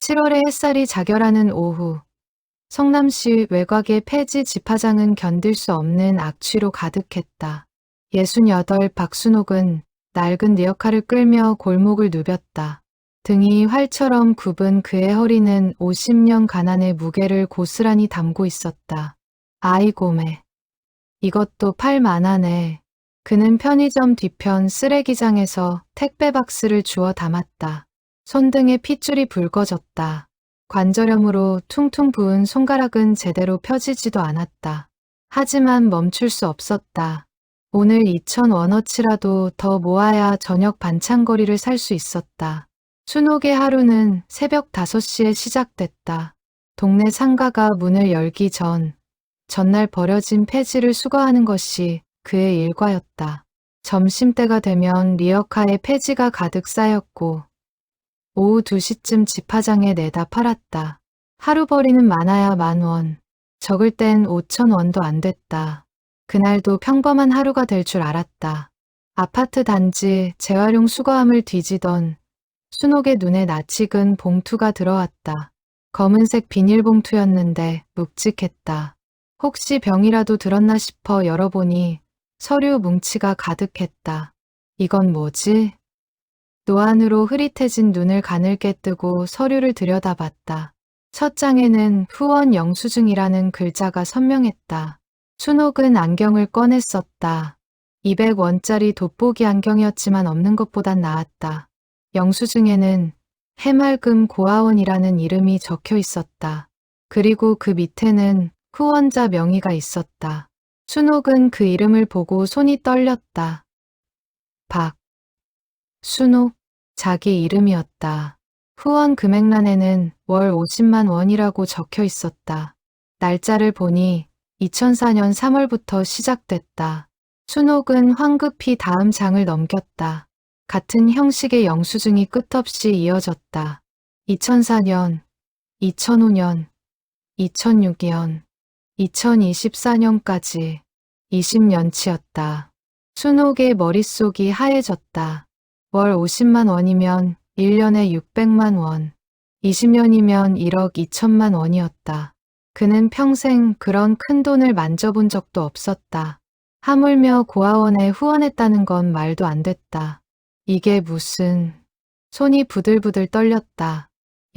7월의 햇살이 자결하는 오후, 성남시 외곽의 폐지 집화장은 견딜 수 없는 악취로 가득했다. 68 박순옥은 낡은 리어카를 끌며 골목을 누볐다. 등이 활처럼 굽은 그의 허리는 50년 가난의 무게를 고스란히 담고 있었다. 아이고매. 이것도 팔만하네. 그는 편의점 뒤편 쓰레기장에서 택배 박스를 주워 담았다. 손등에 핏줄이 붉어졌다. 관절염으로 퉁퉁 부은 손가락은 제대로 펴지지도 않았다. 하지만 멈출 수 없었다. 오늘 2,000원어치라도 더 모아야 저녁 반찬거리를 살 수 있었다. 순옥의 하루는 새벽 5시에 시작됐다. 동네 상가가 문을 열기 전날 버려진 폐지를 수거하는 것이 그의 일과였다. 점심때가 되면 리어카에 폐지가 가득 쌓였고 오후 2시쯤 집화장에 내다 팔았다. 하루 벌이는 많아야 10,000원, 적을 땐 5,000원도 안 됐다. 그날도 평범한 하루가 될 줄 알았다. 아파트 단지 재활용 수거함을 뒤지던 순옥의 눈에 낯익은 봉투가 들어왔다. 검은색 비닐봉투였는데 묵직했다. 혹시 병이라도 들었나 싶어 열어보니 서류 뭉치가 가득했다. 이건 뭐지? 노안으로 흐릿해진 눈을 가늘게 뜨고 서류를 들여다봤다. 첫 장에는 후원 영수증이라는 글자가 선명했다. 순옥은 안경을 꺼냈었다. 200원짜리 돋보기 안경이었지만 없는 것보단 나았다. 영수증에는 해맑음 고아원이라는 이름이 적혀 있었다. 그리고 그 밑에는 후원자 명의가 있었다. 순옥은 그 이름을 보고 손이 떨렸다. 순옥, 자기 이름이었다. 후원 금액란에는 월 50만 원이라고 적혀 있었다. 날짜를 보니 2004년 3월부터 시작됐다. 순옥은 황급히 다음 장을 넘겼다. 같은 형식의 영수증이 끝없이 이어졌다. 2004년, 2005년, 2006년, 2024년까지 20년치였다. 순옥의 머릿속이 하얘졌다. 월 50만 원이면 1년에 600만 원, 20년이면 1억 2천만 원이었다. 그는 평생 그런 큰 돈을 만져본 적도 없었다. 하물며 고아원에 후원했다는 건 말도 안 됐다. 이게 무슨... 손이 부들부들 떨렸다.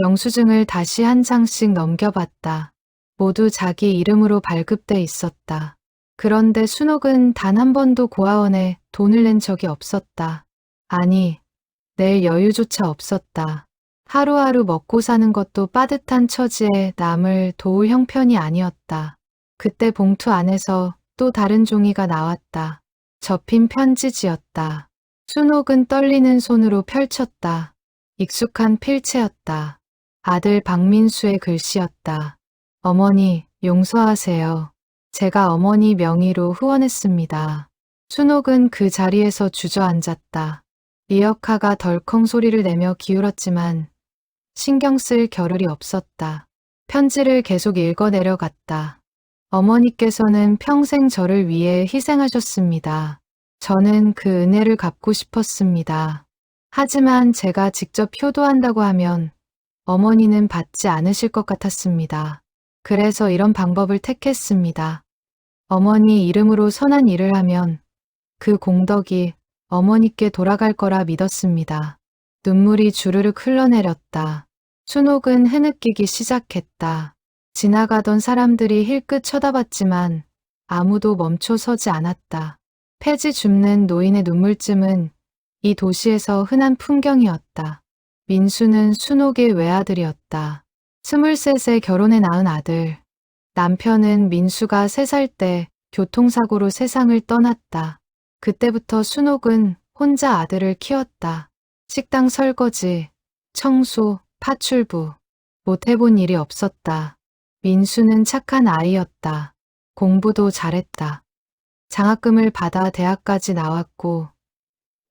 영수증을 다시 한 장씩 넘겨봤다. 모두 자기 이름으로 발급돼 있었다. 그런데 순옥은 단 한 번도 고아원에 돈을 낸 적이 없었다. 아니, 낼 여유조차 없었다. 하루하루 먹고 사는 것도 빠듯한 처지에 남을 도울 형편이 아니었다. 그때 봉투 안에서 또 다른 종이가 나왔다. 접힌 편지지였다. 순옥은 떨리는 손으로 펼쳤다. 익숙한 필체였다. 아들 박민수의 글씨였다. 어머니, 용서하세요. 제가 어머니 명의로 후원했습니다. 순옥은 그 자리에서 주저앉았다. 리어카가 덜컹 소리를 내며 기울었지만 신경 쓸 겨를이 없었다. 편지를 계속 읽어 내려갔다. 어머니께서는 평생 저를 위해 희생하셨습니다. 저는 그 은혜를 갚고 싶었습니다. 하지만 제가 직접 효도한다고 하면 어머니는 받지 않으실 것 같았습니다. 그래서 이런 방법을 택했습니다. 어머니 이름으로 선한 일을 하면 그 공덕이 어머니께 돌아갈 거라 믿었습니다. 눈물이 주르륵 흘러내렸다. 순옥은 흐느끼기 시작했다. 지나가던 사람들이 힐끗 쳐다봤지만 아무도 멈춰서지 않았다. 폐지 줍는 노인의 눈물쯤은 이 도시에서 흔한 풍경이었다. 민수는 순옥의 외아들이었다. 23세 결혼해 낳은 아들. 남편은 민수가 3살 때 교통사고로 세상을 떠났다. 그때부터 순옥은 혼자 아들을 키웠다. 식당 설거지, 청소, 파출부. 못 해본 일이 없었다. 민수는 착한 아이였다. 공부도 잘했다. 장학금을 받아 대학까지 나왔고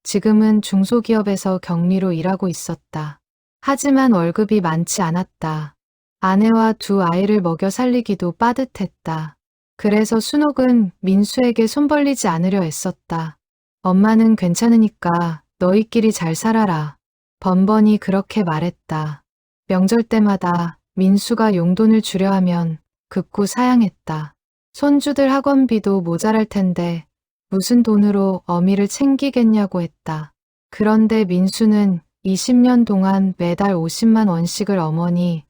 지금은 중소기업에서 경리로 일하고 있었다. 하지만 월급이 많지 않았다. 아내와 2 아이를 먹여 살리기도 빠듯했다. 그래서 순옥은 민수에게 손 벌리지 않으려 애썼다. 엄마는 괜찮으니까 너희끼리 잘 살아라. 번번이 그렇게 말했다. 명절 때마다 민수가 용돈을 주려 하면 극구 사양했다. 손주들 학원비도 모자랄 텐데 무슨 돈으로 어미를 챙기겠냐고 했다. 그런데 민수는 20년 동안 매달 50만 원씩을 어머니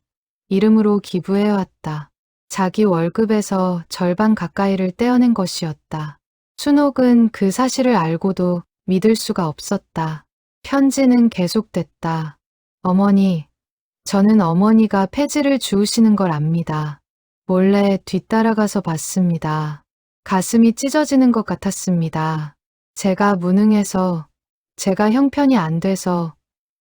이름으로 기부해왔다. 자기 월급에서 절반 가까이를 떼어낸 것이었다. 순옥은 그 사실을 알고도 믿을 수가 없었다. 편지는 계속됐다. 어머니, 저는 어머니가 폐지를 주우시는 걸 압니다. 몰래 뒤따라가서 봤습니다. 가슴이 찢어지는 것 같았습니다. 제가 무능해서, 제가 형편이 안 돼서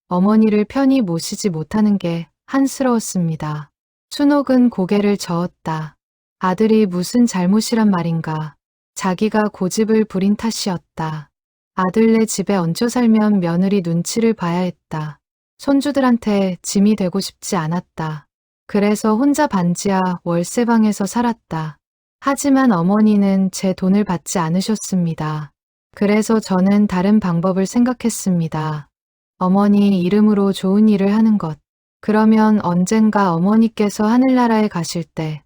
어머니를 편히 모시지 못하는 게 한스러웠습니다. 순옥은 고개를 저었다. 아들이 무슨 잘못이란 말인가. 자기가 고집을 부린 탓이었다. 아들네 집에 얹혀 살면 며느리 눈치를 봐야 했다. 손주들한테 짐이 되고 싶지 않았다. 그래서 혼자 반지하 월세방에서 살았다. 하지만 어머니는 제 돈을 받지 않으셨습니다. 그래서 저는 다른 방법을 생각했습니다. 어머니 이름으로 좋은 일을 하는 것. 그러면 언젠가 어머니께서 하늘나라에 가실 때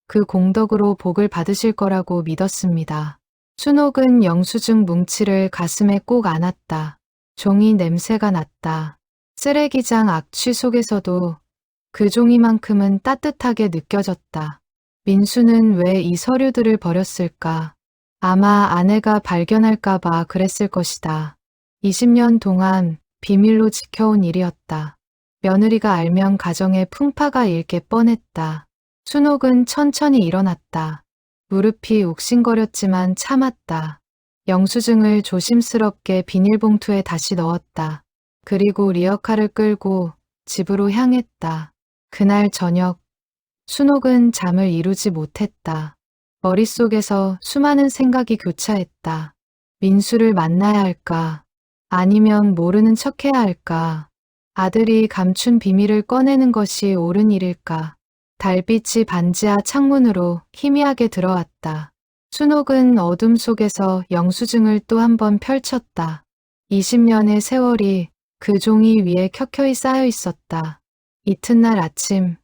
그 공덕으로 복을 받으실 거라고 믿었습니다. 순옥은 영수증 뭉치를 가슴에 꼭 안았다. 종이 냄새가 났다. 쓰레기장 악취 속에서도 그 종이만큼은 따뜻하게 느껴졌다. 민수는 왜 이 서류들을 버렸을까? 아마 아내가 발견할까봐 그랬을 것이다. 20년 동안 비밀로 지켜온 일이었다. 며느리가 알면 가정에 풍파가 일게 뻔했다. 순옥은 천천히 일어났다. 무릎이 욱신거렸지만 참았다. 영수증을 조심스럽게 비닐봉투에 다시 넣었다. 그리고 리어카를 끌고 집으로 향했다. 그날 저녁, 순옥은 잠을 이루지 못했다. 머릿속에서 수많은 생각이 교차했다. 민수를 만나야 할까? 아니면 모르는 척해야 할까? 아들이 감춘 비밀을 꺼내는 것이 옳은 일일까? 달빛이 반지하 창문으로 희미하게 들어왔다. 순옥은 어둠 속에서 영수증을 또 한 번 펼쳤다. 20년의 세월이 그 종이 위에 켜켜이 쌓여 있었다. 이튿날 아침,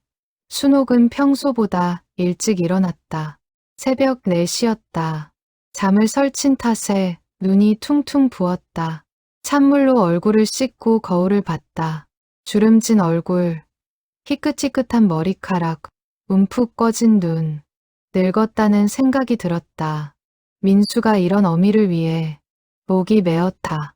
순옥은 평소보다 일찍 일어났다. 새벽 4시였다. 잠을 설친 탓에 눈이 퉁퉁 부었다. 찬물로 얼굴을 씻고 거울을 봤다. 주름진 얼굴, 희끗희끗한 머리카락, 움푹 꺼진 눈, 늙었다는 생각이 들었다. 민수가 이런 어미를 위해 목이 메었다.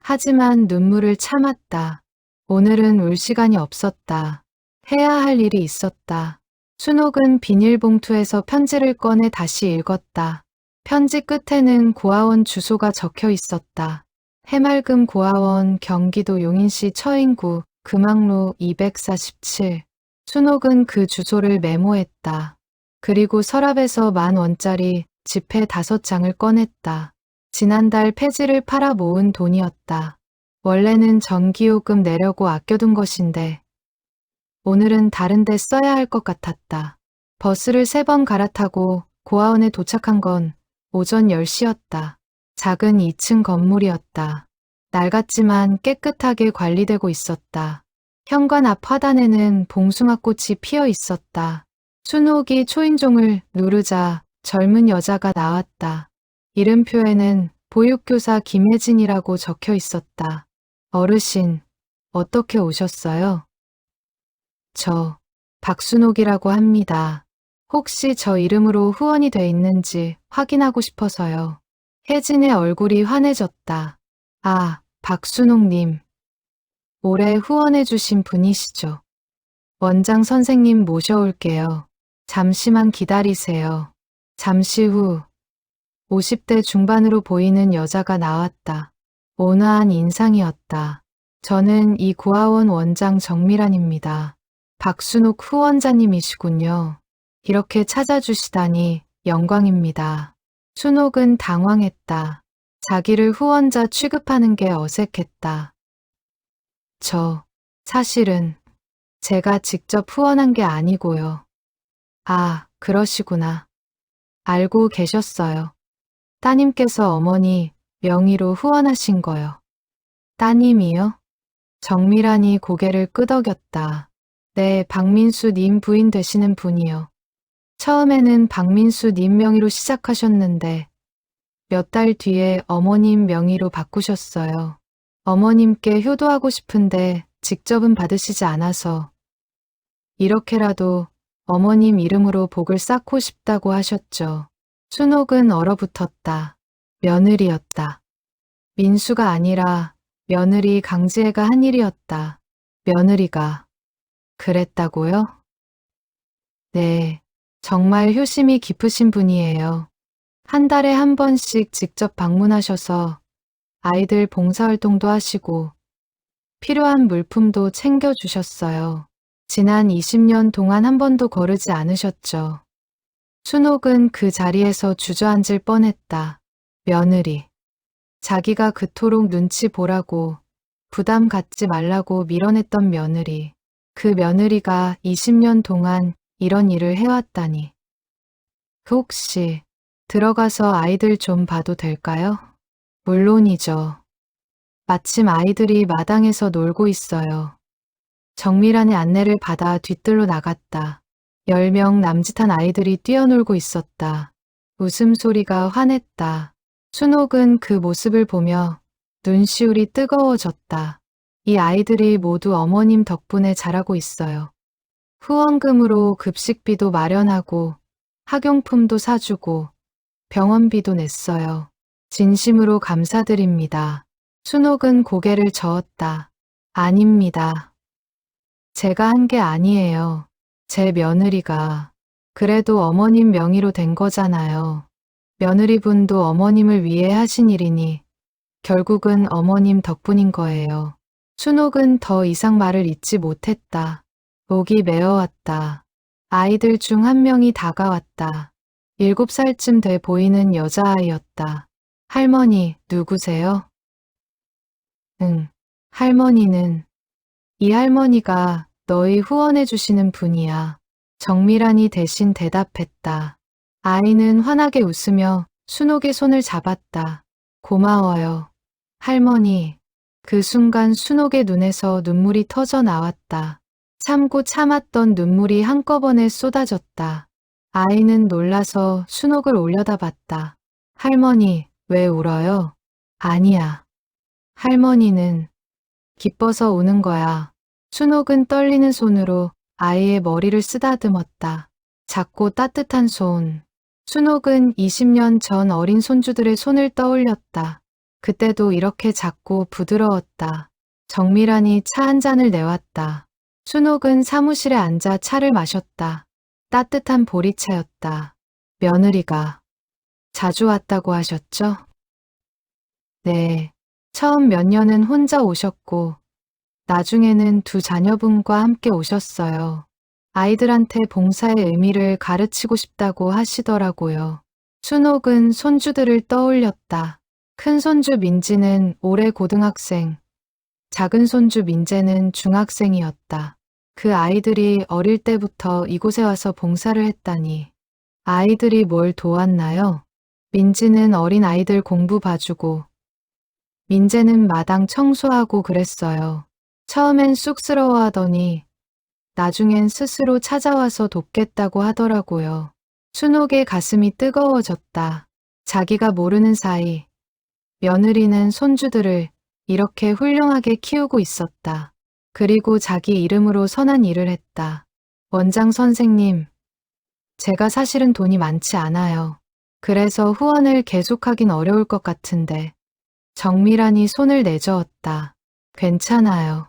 하지만 눈물을 참았다. 오늘은 울 시간이 없었다. 해야 할 일이 있었다. 순옥은 비닐봉투에서 편지를 꺼내 다시 읽었다. 편지 끝에는 고아원 주소가 적혀 있었다. 해맑음 고아원 경기도 용인시 처인구 금학로 247. 순옥은 그 주소를 메모했다. 그리고 서랍에서 10,000원짜리 지폐 5장을 꺼냈다. 지난달 폐지를 팔아 모은 돈이었다. 원래는 전기요금 내려고 아껴둔 것인데 오늘은 다른 데 써야 할 것 같았다. 버스를 3번 갈아타고 고아원에 도착한 건 오전 10시였다. 작은 2층 건물이었다. 낡았지만 깨끗하게 관리되고 있었다. 현관 앞 화단에는 봉숭아꽃이 피어 있었다. 순옥이 초인종을 누르자 젊은 여자가 나왔다. 이름표에는 보육교사 김혜진이라고 적혀 있었다. 어르신, 어떻게 오셨어요? 저, 박순옥이라고 합니다. 혹시 저 이름으로 후원이 돼 있는지 확인하고 싶어서요. 혜진의 얼굴이 환해졌다. 아, 박순옥님. 올해 후원해주신 분이시죠. 원장 선생님 모셔올게요. 잠시만 기다리세요. 잠시 후 50대 중반으로 보이는 여자가 나왔다. 온화한 인상이었다. 저는 이 고아원 원장 정미란입니다. 박순옥 후원자님이시군요. 이렇게 찾아주시다니 영광입니다. 순옥은 당황했다. 자기를 후원자 취급하는 게 어색했다. 사실은 제가 직접 후원한 게 아니고요. 아, 그러시구나. 알고 계셨어요. 따님께서 어머니 명의로 후원하신 거요. 따님이요? 정미란이 고개를 끄덕였다. 네, 박민수 님 부인 되시는 분이요. 처음에는 박민수 님 명의로 시작하셨는데 몇 달 뒤에 어머님 명의로 바꾸셨어요. 어머님께 효도하고 싶은데 직접은 받으시지 않아서 이렇게라도 어머님 이름으로 복을 쌓고 싶다고 하셨죠. 순옥은 얼어붙었다. 며느리였다. 민수가 아니라 며느리 강지혜가 한 일이었다. 며느리가 그랬다고요? 네, 정말 효심이 깊으신 분이에요. 한 달에 한 번씩 직접 방문하셔서 아이들 봉사활동도 하시고 필요한 물품도 챙겨주셨어요. 지난 20년 동안 한 번도 거르지 않으셨죠. 순옥은 그 자리에서 주저앉을 뻔했다. 며느리. 자기가 그토록 눈치 보라고 부담 갖지 말라고 밀어냈던 며느리. 그 며느리가 20년 동안 이런 일을 해왔다니. 혹시 들어가서 아이들 좀 봐도 될까요? 물론이죠. 마침 아이들이 마당에서 놀고 있어요. 정미란의 안내를 받아 뒤뜰로 나갔다. 10명 남짓한 아이들이 뛰어놀고 있었다. 웃음소리가 환했다. 순옥은 그 모습을 보며 눈시울이 뜨거워졌다. 이 아이들이 모두 어머님 덕분에 자라고 있어요. 후원금으로 급식비도 마련하고 학용품도 사주고 병원비도 냈어요. 진심으로 감사드립니다. 순옥은 고개를 저었다. 아닙니다. 제가 한 게 아니에요. 제 며느리가. 그래도 어머님 명의로 된 거잖아요. 며느리분도 어머님을 위해 하신 일이니 결국은 어머님 덕분인 거예요. 순옥은 더 이상 말을 잇지 못했다. 목이 메어왔다. 아이들 중 한 명이 다가왔다. 7살쯤 돼 보이는 여자아이였다. 할머니, 누구세요? 응, 할머니는 이 할머니가 너희 후원해 주시는 분이야. 정미란이 대신 대답했다. 아이는 환하게 웃으며 순옥의 손을 잡았다. 고마워요. 할머니. 그 순간 순옥의 눈에서 눈물이 터져 나왔다. 참고 참았던 눈물이 한꺼번에 쏟아졌다. 아이는 놀라서 순옥을 올려다봤다. 할머니, 왜 울어요? 아니야. 할머니는 기뻐서 우는 거야. 순옥은 떨리는 손으로 아이의 머리를 쓰다듬었다. 작고 따뜻한 손. 순옥은 20년 전 어린 손주들의 손을 떠올렸다. 그때도 이렇게 작고 부드러웠다. 정미란이 차 한 잔을 내왔다. 순옥은 사무실에 앉아 차를 마셨다. 따뜻한 보리차였다. 며느리가 자주 왔다고 하셨죠? 네. 처음 몇 년은 혼자 오셨고 나중에는 두 자녀분과 함께 오셨어요. 아이들한테 봉사의 의미를 가르치고 싶다고 하시더라고요. 순옥은 손주들을 떠올렸다. 큰 손주 민지는 올해 고등학생, 작은 손주 민재는 중학생이었다. 그 아이들이 어릴 때부터 이곳에 와서 봉사를 했다니. 아이들이 뭘 도왔나요? 민지는 어린 아이들 공부 봐주고, 민재는 마당 청소하고 그랬어요. 처음엔 쑥스러워하더니 나중엔 스스로 찾아와서 돕겠다고 하더라고요. 순옥의 가슴이 뜨거워졌다. 자기가 모르는 사이 며느리는 손주들을 이렇게 훌륭하게 키우고 있었다. 그리고 자기 이름으로 선한 일을 했다. 원장 선생님, 제가 사실은 돈이 많지 않아요. 그래서 후원을 계속하긴 어려울 것 같은데. 정미란이 손을 내저었다. 괜찮아요.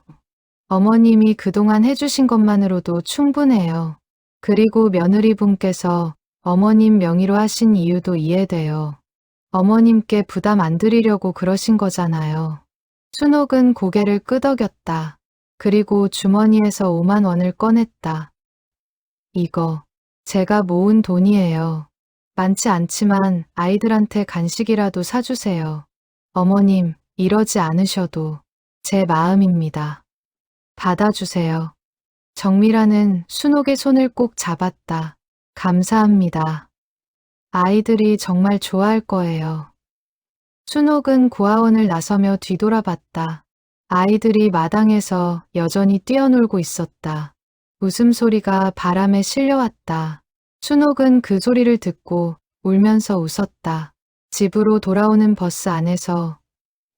어머님이 그동안 해주신 것만으로도 충분해요. 그리고 며느리분께서 어머님 명의로 하신 이유도 이해돼요. 어머님께 부담 안 드리려고 그러신 거잖아요. 순옥은 고개를 끄덕였다. 그리고 주머니에서 5만 원을 꺼냈다. 이거 제가 모은 돈이에요. 많지 않지만 아이들한테 간식이라도 사주세요. 어머님, 이러지 않으셔도 제 마음입니다. 받아주세요. 정미란은 순옥의 손을 꼭 잡았다. 감사합니다. 아이들이 정말 좋아할 거예요. 순옥은 고아원을 나서며 뒤돌아봤다. 아이들이 마당에서 여전히 뛰어놀고 있었다. 웃음소리가 바람에 실려왔다. 순옥은 그 소리를 듣고 울면서 웃었다. 집으로 돌아오는 버스 안에서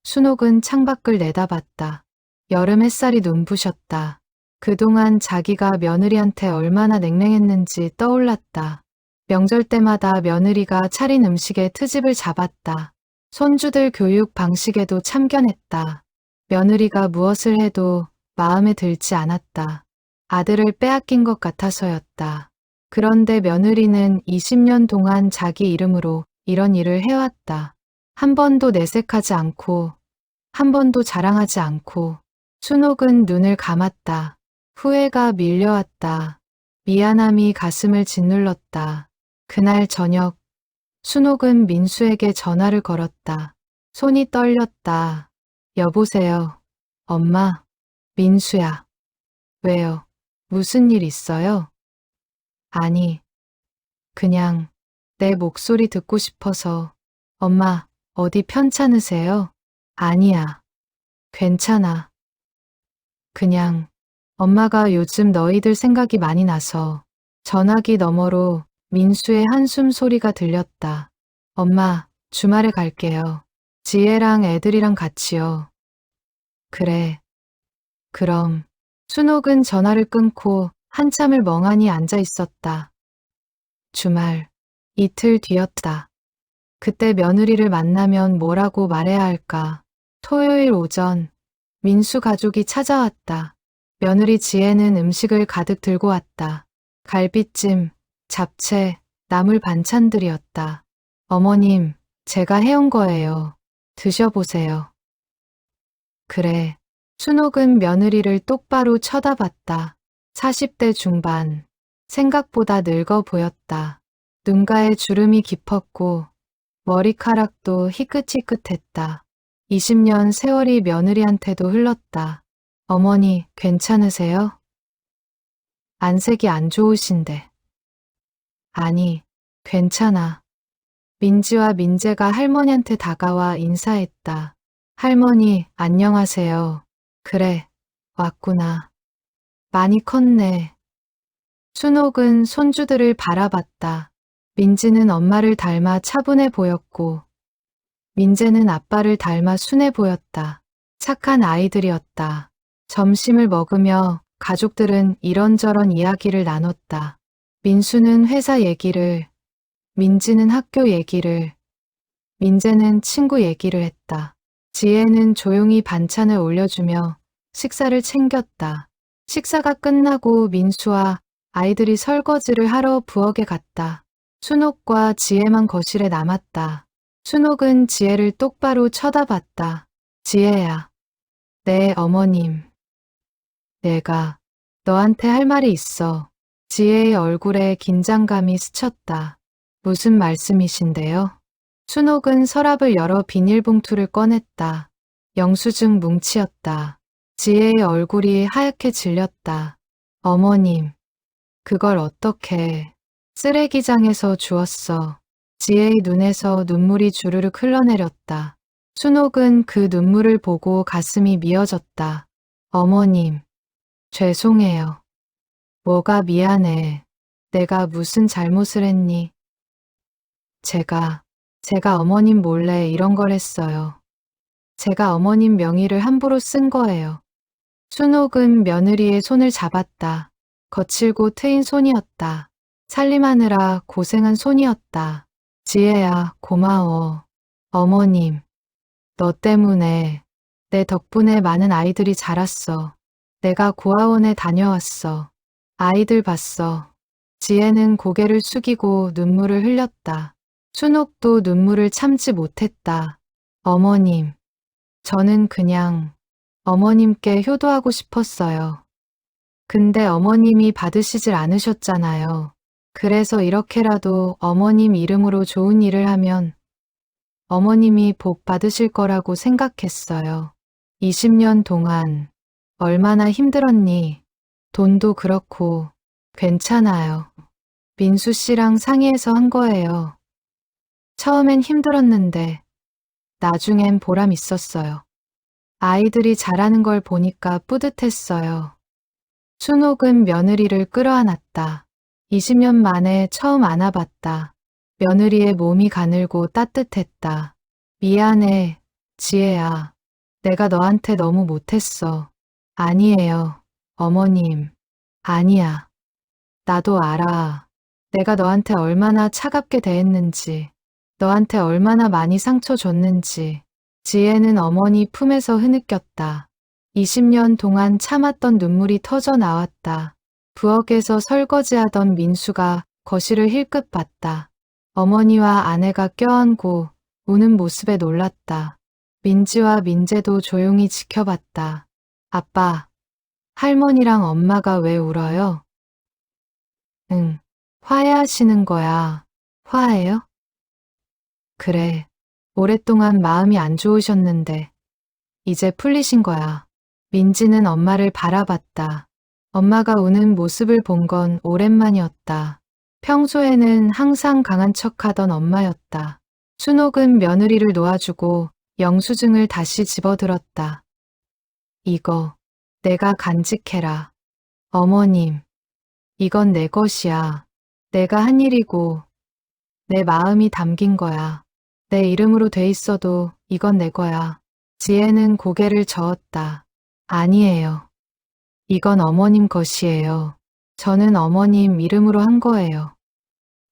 순옥은 창밖을 내다봤다. 여름 햇살이 눈부셨다. 그동안 자기가 며느리한테 얼마나 냉랭했는지 떠올랐다. 명절 때마다 며느리가 차린 음식에 트집을 잡았다. 손주들 교육 방식에도 참견했다. 며느리가 무엇을 해도 마음에 들지 않았다. 아들을 빼앗긴 것 같아서였다. 그런데 며느리는 20년 동안 자기 이름으로 이런 일을 해왔다. 한 번도 내색하지 않고, 한 번도 자랑하지 않고. 순옥은 눈을 감았다. 후회가 밀려왔다. 미안함이 가슴을 짓눌렀다. 그날 저녁, 순옥은 민수에게 전화를 걸었다. 손이 떨렸다. 여보세요. 엄마, 민수야. 왜요? 무슨 일 있어요? 아니, 그냥 내 목소리 듣고 싶어서. 엄마, 어디 편찮으세요? 아니야. 괜찮아. 그냥 엄마가 요즘 너희들 생각이 많이 나서. 전화기 너머로 민수의 한숨 소리가 들렸다. 엄마, 주말에 갈게요. 지혜랑 애들이랑 같이요. 그래. 그럼. 순옥은 전화를 끊고 한참을 멍하니 앉아 있었다. 주말, 이틀 뒤였다. 그때 며느리를 만나면 뭐라고 말해야 할까. 토요일 오전, 민수 가족이 찾아왔다. 며느리 지혜는 음식을 가득 들고 왔다. 갈비찜, 잡채, 나물 반찬들이었다. 어머님, 제가 해온 거예요. 드셔보세요. 그래. 순옥은 며느리를 똑바로 쳐다봤다. 40대 중반. 생각보다 늙어 보였다. 눈가에 주름이 깊었고 머리카락도 희끗희끗했다. 20년 세월이 며느리한테도 흘렀다. 어머니, 괜찮으세요? 안색이 안 좋으신데. 아니, 괜찮아. 민지와 민재가 할머니한테 다가와 인사했다. 할머니, 안녕하세요. 그래, 왔구나. 많이 컸네. 순옥은 손주들을 바라봤다. 민지는 엄마를 닮아 차분해 보였고, 민재는 아빠를 닮아 순해 보였다. 착한 아이들이었다. 점심을 먹으며 가족들은 이런저런 이야기를 나눴다. 민수는 회사 얘기를, 민지는 학교 얘기를, 민재는 친구 얘기를 했다. 지혜는 조용히 반찬을 올려주며 식사를 챙겼다. 식사가 끝나고 민수와 아이들이 설거지를 하러 부엌에 갔다. 순옥과 지혜만 거실에 남았다. 순옥은 지혜를 똑바로 쳐다봤다. 지혜야. 네, 어머님. 내가 너한테 할 말이 있어. 지혜의 얼굴에 긴장감이 스쳤다. 무슨 말씀이신데요? 순옥은 서랍을 열어 비닐봉투를 꺼냈다. 영수증 뭉치였다. 지혜의 얼굴이 하얗게 질렸다. 어머님, 그걸 어떻게... 쓰레기장에서 주웠어. 지혜의 눈에서 눈물이 주르륵 흘러내렸다. 순옥은 그 눈물을 보고 가슴이 미어졌다. 어머님, 죄송해요. 뭐가 미안해. 내가 무슨 잘못을 했니? 제가 어머님 몰래 이런 걸 했어요. 제가 어머님 명의를 함부로 쓴 거예요. 순옥은 며느리의 손을 잡았다. 거칠고 트인 손이었다. 살림하느라 고생한 손이었다. 지혜야, 고마워. 어머님, 너 때문에, 내 덕분에 많은 아이들이 자랐어. 내가 고아원에 다녀왔어. 아이들 봤어. 지혜는 고개를 숙이고 눈물을 흘렸다. 순옥도 눈물을 참지 못했다. 어머님, 저는 그냥 어머님께 효도하고 싶었어요. 근데 어머님이 받으시질 않으셨잖아요. 그래서 이렇게라도 어머님 이름으로 좋은 일을 하면 어머님이 복 받으실 거라고 생각했어요. 20년 동안 얼마나 힘들었니? 돈도 그렇고 괜찮아요. 민수 씨랑 상의해서 한 거예요. 처음엔 힘들었는데 나중엔 보람 있었어요. 아이들이 자라는 걸 보니까 뿌듯했어요. 순옥은 며느리를 끌어안았다. 20년 만에 처음 안아봤다. 며느리의 몸이 가늘고 따뜻했다. 미안해, 지혜야. 내가 너한테 너무 못했어. 아니에요, 어머님. 아니야. 나도 알아. 내가 너한테 얼마나 차갑게 대했는지, 너한테 얼마나 많이 상처 줬는지. 지혜는 어머니 품에서 흐느꼈다. 20년 동안 참았던 눈물이 터져 나왔다. 부엌에서 설거지하던 민수가 거실을 힐끗 봤다. 어머니와 아내가 껴안고 우는 모습에 놀랐다. 민지와 민재도 조용히 지켜봤다. 아빠, 할머니랑 엄마가 왜 울어요? 응, 화해하시는 거야. 화해요? 그래. 오랫동안 마음이 안 좋으셨는데 이제 풀리신 거야. 민지는 엄마를 바라봤다. 엄마가 우는 모습을 본 건 오랜만이었다. 평소에는 항상 강한 척하던 엄마였다. 순옥은 며느리를 놓아주고 영수증을 다시 집어들었다. 이거 내가 간직해라. 어머님, 이건 내 것이야. 내가 한 일이고 내 마음이 담긴 거야. 내 이름으로 돼 있어도 이건 내 거야. 지혜는 고개를 저었다. 아니에요. 이건 어머님 것이에요. 저는 어머님 이름으로 한 거예요.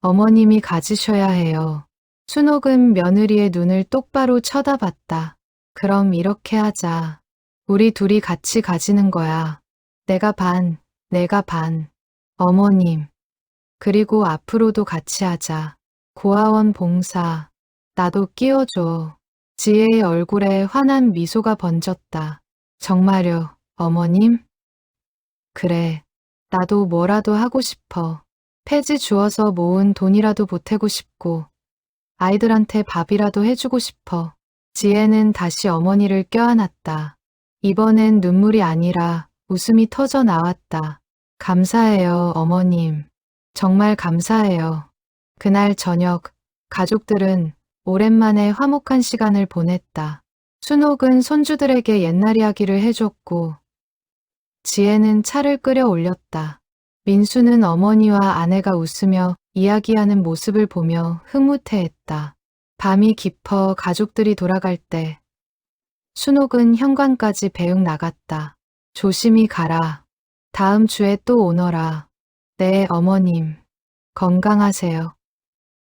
어머님이 가지셔야 해요. 순옥은 며느리의 눈을 똑바로 쳐다봤다. 그럼 이렇게 하자. 우리 둘이 같이 가지는 거야. 내가 반, 내가 반. 어머님. 그리고 앞으로도 같이 하자. 고아원 봉사. 나도 끼워줘. 지혜의 얼굴에 환한 미소가 번졌다. 정말요, 어머님? 그래. 나도 뭐라도 하고 싶어. 폐지 주워서 모은 돈이라도 보태고 싶고, 아이들한테 밥이라도 해주고 싶어. 지혜는 다시 어머니를 껴안았다. 이번엔 눈물이 아니라 웃음이 터져 나왔다. 감사해요, 어머님. 정말 감사해요. 그날 저녁, 가족들은 오랜만에 화목한 시간을 보냈다. 순옥은 손주들에게 옛날 이야기를 해줬고, 지혜는 차를 끓여 올렸다. 민수는 어머니와 아내가 웃으며 이야기하는 모습을 보며 흐뭇해했다. 밤이 깊어 가족들이 돌아갈 때 순옥은 현관까지 배웅 나갔다. 조심히 가라. 다음 주에 또 오너라. 네, 어머님. 건강하세요.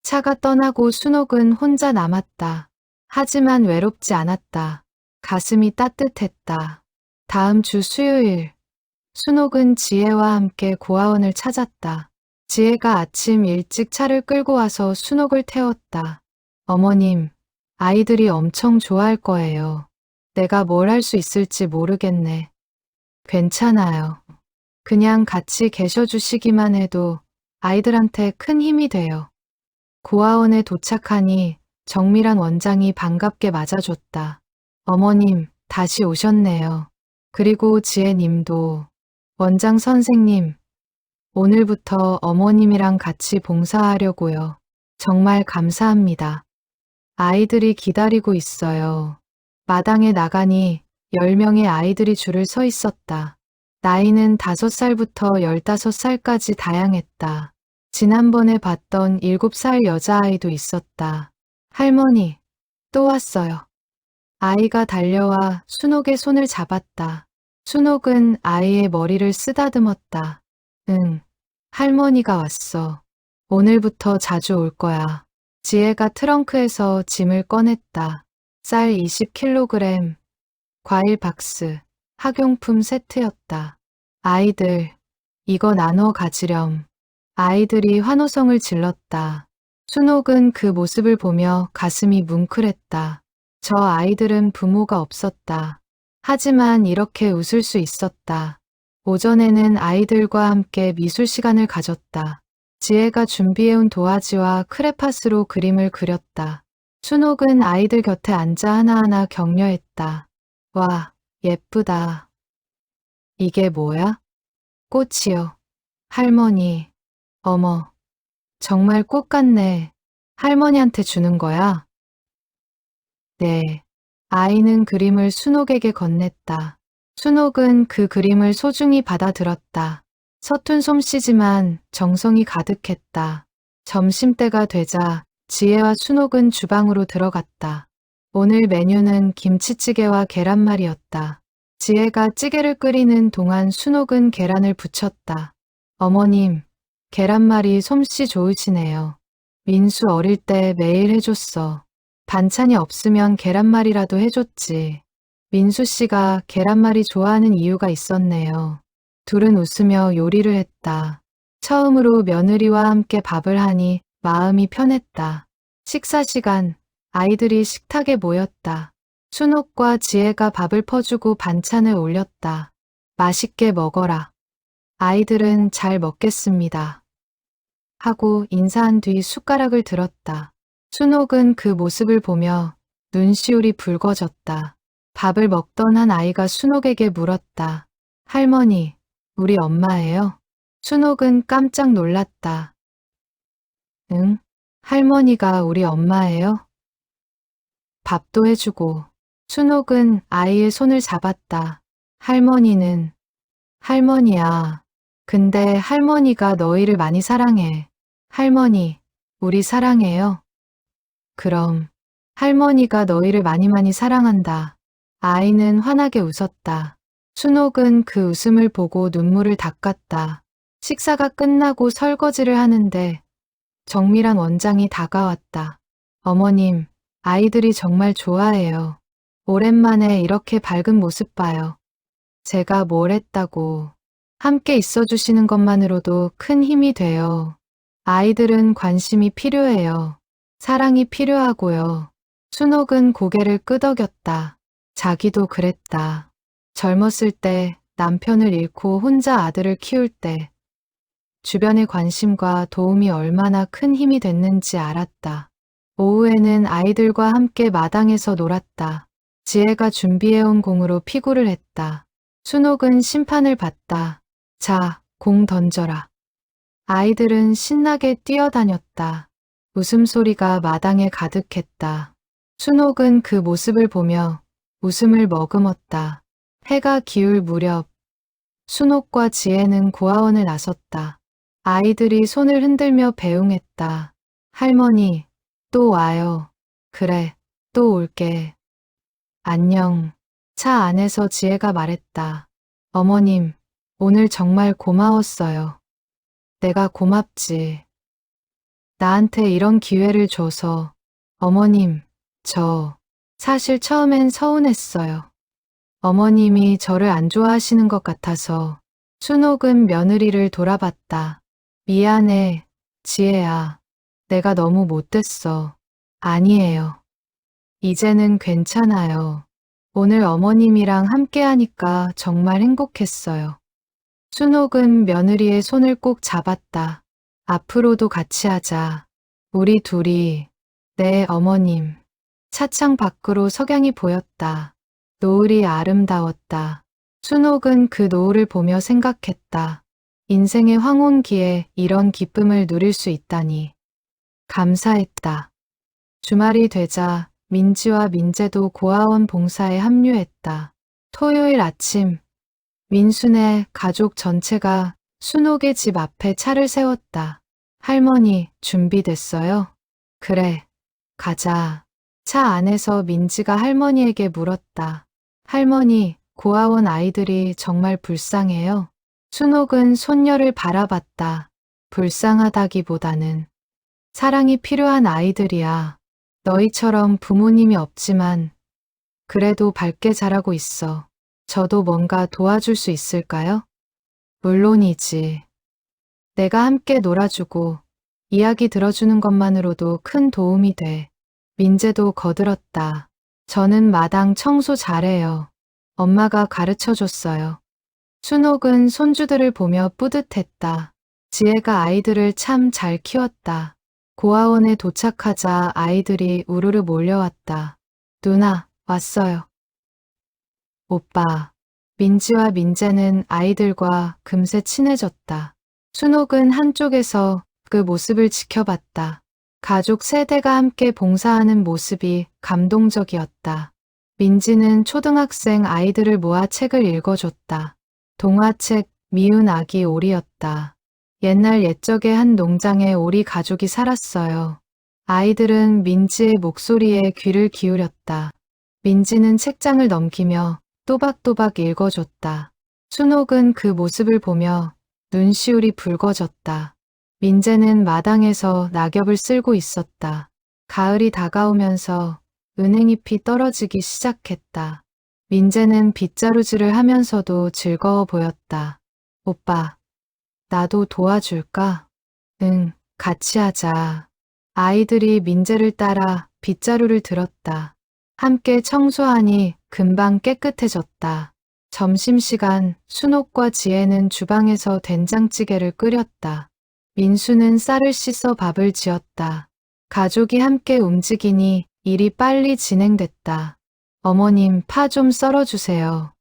차가 떠나고 순옥은 혼자 남았다. 하지만 외롭지 않았다. 가슴이 따뜻했다. 다음 주 수요일, 순옥은 지혜와 함께 고아원을 찾았다. 지혜가 아침 일찍 차를 끌고 와서 순옥을 태웠다. 어머님, 아이들이 엄청 좋아할 거예요. 내가 뭘 할 수 있을지 모르겠네. 괜찮아요. 그냥 같이 계셔주시기만 해도 아이들한테 큰 힘이 돼요. 고아원에 도착하니 정밀한 원장이 반갑게 맞아줬다. 어머님, 다시 오셨네요. 그리고 지혜님도. 원장 선생님, 오늘부터 어머님이랑 같이 봉사하려고요. 정말 감사합니다. 아이들이 기다리고 있어요. 마당에 나가니 10명의 아이들이 줄을 서 있었다. 나이는 5살부터 15살까지 다양했다. 지난번에 봤던 7살 여자아이도 있었다. 할머니, 또 왔어요. 아이가 달려와 순옥의 손을 잡았다. 순옥은 아이의 머리를 쓰다듬었다. 응, 할머니가 왔어. 오늘부터 자주 올 거야. 지혜가 트렁크에서 짐을 꺼냈다. 쌀 20kg, 과일 박스, 학용품 세트였다. 아이들, 이거 나눠 가지렴. 아이들이 환호성을 질렀다. 순옥은 그 모습을 보며 가슴이 뭉클했다. 저 아이들은 부모가 없었다. 하지만 이렇게 웃을 수 있었다. 오전에는 아이들과 함께 미술 시간을 가졌다. 지혜가 준비해온 도화지와 크레파스로 그림을 그렸다. 순옥은 아이들 곁에 앉아 하나하나 격려했다. 와, 예쁘다. 이게 뭐야? 꽃이요. 할머니. 어머, 정말 꽃 같네. 할머니한테 주는 거야? 네. 아이는 그림을 순옥에게 건넸다. 순옥은 그 그림을 소중히 받아들었다. 서툰 솜씨지만 정성이 가득했다. 점심때가 되자 지혜와 순옥은 주방으로 들어갔다. 오늘 메뉴는 김치찌개와 계란말이였다. 지혜가 찌개를 끓이는 동안 순옥은 계란을 부쳤다. 어머님, 계란말이 솜씨 좋으시네요. 민수 어릴 때 매일 해줬어. 반찬이 없으면 계란말이라도 해줬지. 민수 씨가 계란말이 좋아하는 이유가 있었네요. 둘은 웃으며 요리를 했다. 처음으로 며느리와 함께 밥을 하니 마음이 편했다. 식사 시간, 아이들이 식탁에 모였다. 순옥과 지혜가 밥을 퍼주고 반찬을 올렸다. 맛있게 먹어라. 아이들은 잘 먹겠습니다. 하고 인사한 뒤 숟가락을 들었다. 순옥은 그 모습을 보며 눈시울이 붉어졌다. 밥을 먹던 한 아이가 순옥에게 물었다. 할머니, 우리 엄마예요? 순옥은 깜짝 놀랐다. 응? 할머니가 우리 엄마예요? 밥도 해주고. 순옥은 아이의 손을 잡았다. 할머니는, 할머니야. 근데 할머니가 너희를 많이 사랑해. 할머니, 우리 사랑해요. 그럼, 할머니가 너희를 많이 사랑한다. 아이는 환하게 웃었다. 순옥은 그 웃음을 보고 눈물을 닦았다. 식사가 끝나고 설거지를 하는데 정밀한 원장이 다가왔다. 어머님, 아이들이 정말 좋아해요. 오랜만에 이렇게 밝은 모습 봐요. 제가 뭘 했다고. 함께 있어주시는 것만으로도 큰 힘이 돼요. 아이들은 관심이 필요해요. 사랑이 필요하고요. 순옥은 고개를 끄덕였다. 자기도 그랬다. 젊었을 때 남편을 잃고 혼자 아들을 키울 때 주변의 관심과 도움이 얼마나 큰 힘이 됐는지 알았다. 오후에는 아이들과 함께 마당에서 놀았다. 지혜가 준비해온 공으로 피구를 했다. 순옥은 심판을 받다. 자, 공 던져라. 아이들은 신나게 뛰어다녔다. 웃음소리가 마당에 가득했다. 순옥은 그 모습을 보며 웃음을 머금었다. 해가 기울 무렵 순옥과 지혜는 고아원을 나섰다. 아이들이 손을 흔들며 배웅했다. 할머니, 또 와요. 그래, 또 올게. 안녕. 차 안에서 지혜가 말했다. 어머님, 오늘 정말 고마웠어요. 내가 고맙지. 나한테 이런 기회를 줘서. 어머님, 저 사실 처음엔 서운했어요. 어머님이 저를 안 좋아하시는 것 같아서. 순옥은 며느리를 돌아봤다. 미안해, 지혜야. 내가 너무 못됐어. 아니에요. 이제는 괜찮아요. 오늘 어머님이랑 함께 하니까 정말 행복했어요. 순옥은 며느리의 손을 꼭 잡았다. 앞으로도 같이 하자. 우리 둘이. 네, 어머님. 차창 밖으로 석양이 보였다. 노을이 아름다웠다. 순옥은 그 노을을 보며 생각했다. 인생의 황혼기에 이런 기쁨을 누릴 수 있다니. 감사했다. 주말이 되자 민지와 민재도 고아원 봉사에 합류했다. 토요일 아침, 민수네 가족 전체가 순옥의 집 앞에 차를 세웠다. 할머니, 준비됐어요? 그래, 가자. 차 안에서 민지가 할머니에게 물었다. 할머니, 고아원 아이들이 정말 불쌍해요? 순옥은 손녀를 바라봤다. 불쌍하다기보다는 사랑이 필요한 아이들이야. 너희처럼 부모님이 없지만 그래도 밝게 자라고 있어. 저도 뭔가 도와줄 수 있을까요? 물론이지. 내가 함께 놀아주고 이야기 들어주는 것만으로도 큰 도움이 돼. 민재도 거들었다. 저는 마당 청소 잘해요. 엄마가 가르쳐줬어요. 순옥은 손주들을 보며 뿌듯했다. 지혜가 아이들을 참 잘 키웠다. 고아원에 도착하자 아이들이 우르르 몰려왔다. 누나, 왔어요. 오빠. 민지와 민재는 아이들과 금세 친해졌다. 순옥은 한쪽에서 그 모습을 지켜봤다. 가족 세대가 함께 봉사하는 모습이 감동적이었다. 민지는 초등학생 아이들을 모아 책을 읽어줬다. 동화책 미운 아기 오리였다. 옛날 옛적에 한 농장에 오리 가족이 살았어요. 아이들은 민지의 목소리에 귀를 기울였다. 민지는 책장을 넘기며 또박또박 읽어줬다. 순옥은 그 모습을 보며 눈시울이 붉어졌다. 민재는 마당에서 낙엽을 쓸고 있었다. 가을이 다가오면서 은행잎이 떨어지기 시작했다. 민재는 빗자루질을 하면서도 즐거워 보였다. 오빠, 나도 도와줄까? 응, 같이 하자. 아이들이 민재를 따라 빗자루를 들었다. 함께 청소하니 금방 깨끗해졌다. 점심시간 순옥과 지혜는 주방에서 된장찌개를 끓였다. 민수는 쌀을 씻어 밥을 지었다. 가족이 함께 움직이니 일이 빨리 진행됐다. 어머님, 파 좀 썰어주세요.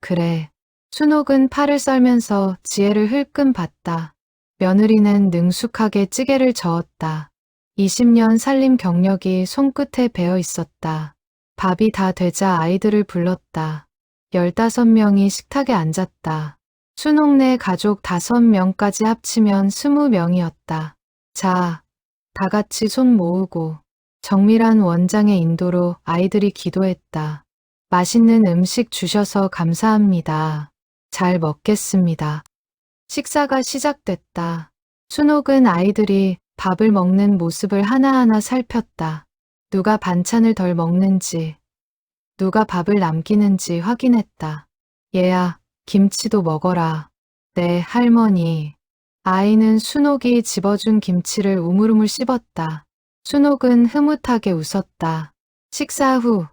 그래. 순옥은 파를 썰면서 지혜를 흘끔 봤다. 며느리는 능숙하게 찌개를 저었다. 20년 살림 경력이 손끝에 배어 있었다. 밥이 다 되자 아이들을 불렀다. 15명이 식탁에 앉았다. 순옥네 가족 5명까지 합치면 20명이었다. 자, 다 같이 손 모으고 정밀한 원장의 인도로 아이들이 기도했다. 맛있는 음식 주셔서 감사합니다. 잘 먹겠습니다. 식사가 시작됐다. 순옥은 아이들이 밥을 먹는 모습을 하나하나 살폈다. 누가 반찬을 덜 먹는지, 누가 밥을 남기는지 확인했다. 얘야, 김치도 먹어라. 네, 할머니. 아이는 순옥이 집어준 김치를 우물우물 씹었다. 순옥은 흐뭇하게 웃었다. 식사 후,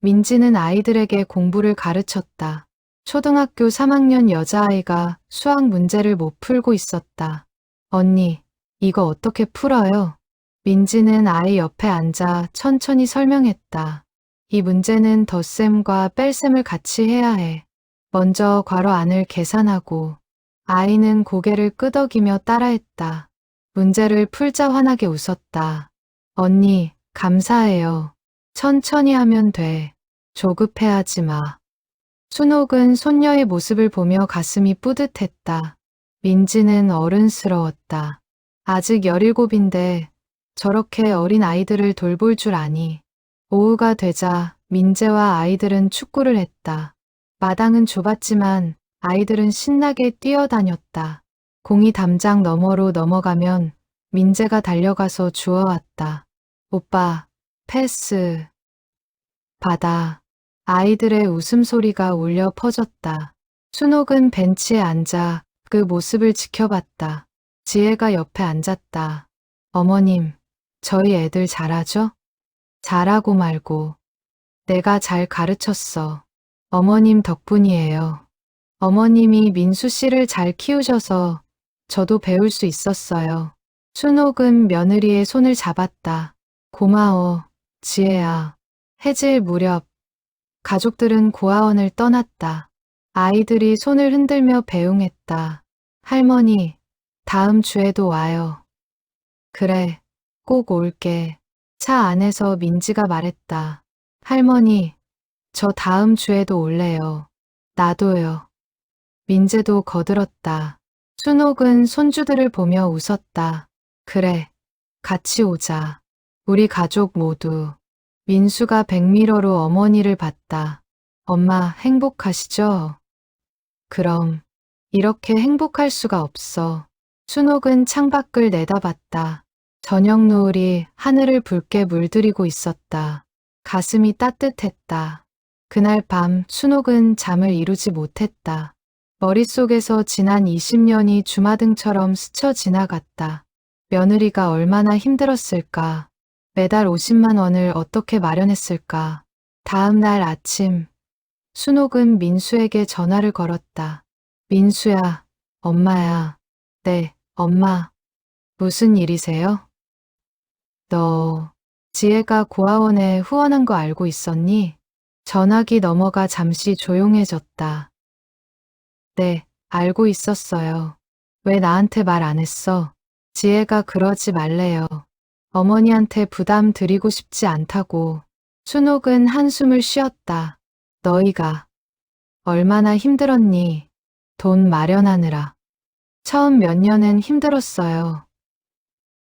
민지는 아이들에게 공부를 가르쳤다. 초등학교 3학년 여자아이가 수학 문제를 못 풀고 있었다. 언니, 이거 어떻게 풀어요? 민지는 아이 옆에 앉아 천천히 설명했다. 이 문제는 덧셈과 뺄셈을 같이 해야 해. 먼저 괄호 안을 계산하고 아이는 고개를 끄덕이며 따라했다. 문제를 풀자 환하게 웃었다. 언니, 감사해요. 천천히 하면 돼. 조급해하지 마. 순옥은 손녀의 모습을 보며 가슴이 뿌듯했다. 민지는 어른스러웠다. 아직 17인데 저렇게 어린 아이들을 돌볼 줄 아니. 오후가 되자 민재와 아이들은 축구를 했다. 마당은 좁았지만 아이들은 신나게 뛰어다녔다. 공이 담장 너머로 넘어가면 민재가 달려가서 주워왔다. 오빠, 패스. 받아. 아이들의 웃음소리가 울려 퍼졌다. 순옥은 벤치에 앉아 그 모습을 지켜봤다. 지혜가 옆에 앉았다. 어머님, 저희 애들 잘하죠? 잘하고 말고. 내가 잘 가르쳤어. 어머님 덕분이에요. 어머님이 민수 씨를 잘 키우셔서 저도 배울 수 있었어요. 순옥은 며느리의 손을 잡았다. 고마워, 지혜야. 해질 무렵 가족들은 고아원을 떠났다. 아이들이 손을 흔들며 배웅했다. 할머니, 다음 주에도 와요. 그래, 꼭 올게. 차 안에서 민지가 말했다. 할머니, 저 다음 주에도 올래요. 나도요. 민재도 거들었다. 순옥은 손주들을 보며 웃었다. 그래, 같이 오자. 우리 가족 모두. 민수가 백미러로 어머니를 봤다. 엄마 행복하시죠? 그럼 이렇게 행복할 수가 없어. 순옥은 창밖을 내다봤다. 저녁 노을이 하늘을 붉게 물들이고 있었다. 가슴이 따뜻했다. 그날 밤 순옥은 잠을 이루지 못했다. 머릿속에서 지난 20년이 주마등처럼 스쳐 지나갔다. 며느리가 얼마나 힘들었을까? 매달 50만 원을 어떻게 마련했을까? 다음 날 아침, 순옥은 민수에게 전화를 걸었다. 민수야, 엄마야. 네, 엄마. 무슨 일이세요? 너, 지혜가 고아원에 후원한 거 알고 있었니? 전화기 넘어가 잠시 조용해졌다. 네, 알고 있었어요. 왜 나한테 말 안 했어? 지혜가 그러지 말래요. 어머니한테 부담 드리고 싶지 않다고. 순옥은 한숨을 쉬었다. 너희가 얼마나 힘들었니? 돈 마련하느라. 처음 몇 년은 힘들었어요.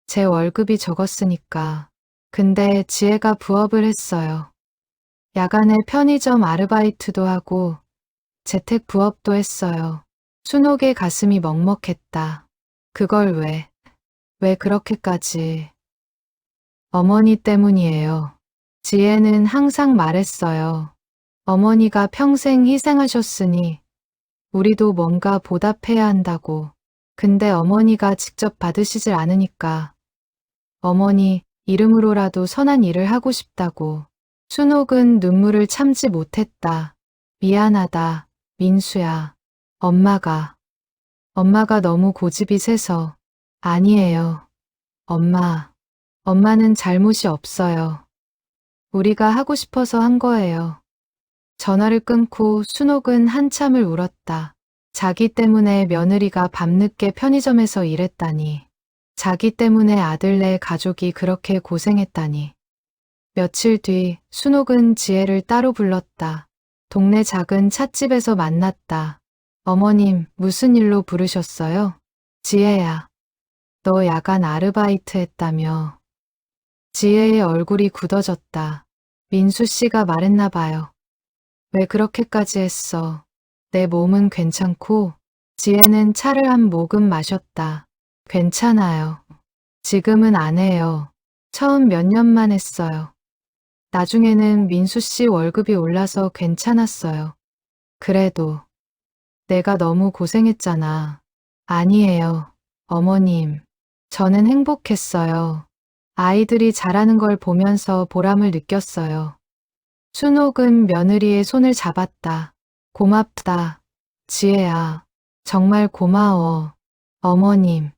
제 월급이 적었으니까. 근데 지혜가 부업을 했어요. 야간에 편의점 아르바이트도 하고 재택 부업도 했어요. 순옥의 가슴이 먹먹했다. 그걸 왜 그렇게까지. 어머니 때문이에요. 지혜는 항상 말했어요. 어머니가 평생 희생하셨으니 우리도 뭔가 보답해야 한다고. 근데 어머니가 직접 받으시질 않으니까 어머니 이름으로라도 선한 일을 하고 싶다고. 순옥은 눈물을 참지 못했다. 미안하다, 민수야. 엄마가 너무 고집이 세서. 아니에요. 엄마는 잘못이 없어요. 우리가 하고 싶어서 한 거예요. 전화를 끊고 순옥은 한참을 울었다. 자기 때문에 며느리가 밤늦게 편의점에서 일했다니. 자기 때문에 아들네 가족이 그렇게 고생했다니. 며칠 뒤 순옥은 지혜를 따로 불렀다. 동네 작은 찻집에서 만났다. 어머님, 무슨 일로 부르셨어요? 지혜야, 너 야간 아르바이트 했다며. 지혜의 얼굴이 굳어졌다. 민수 씨가 말했나 봐요. 왜 그렇게까지 했어? 내 몸은 괜찮고. 지혜는 차를 한 모금 마셨다. 괜찮아요. 지금은 안 해요. 처음 몇 년만 했어요. 나중에는 민수 씨 월급이 올라서 괜찮았어요. 그래도 내가 너무 고생했잖아. 아니에요. 어머님, 저는 행복했어요. 아이들이 자라는 걸 보면서 보람을 느꼈어요. 순옥은 며느리의 손을 잡았다. 고맙다. 지혜야, 정말 고마워. 어머님,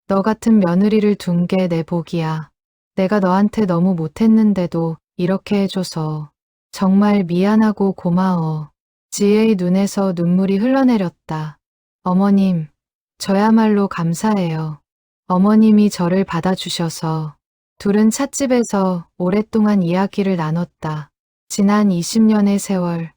너 같은 며느리를 둔 게 내 복이야. 내가 너한테 너무 못했는데도 이렇게 해줘서 정말 미안하고 고마워. 지혜의 눈에서 눈물이 흘러내렸다. 어머님, 저야말로 감사해요. 어머님이 저를 받아주셔서. 둘은 찻집에서 오랫동안 이야기를 나눴다. 지난 20년의 세월,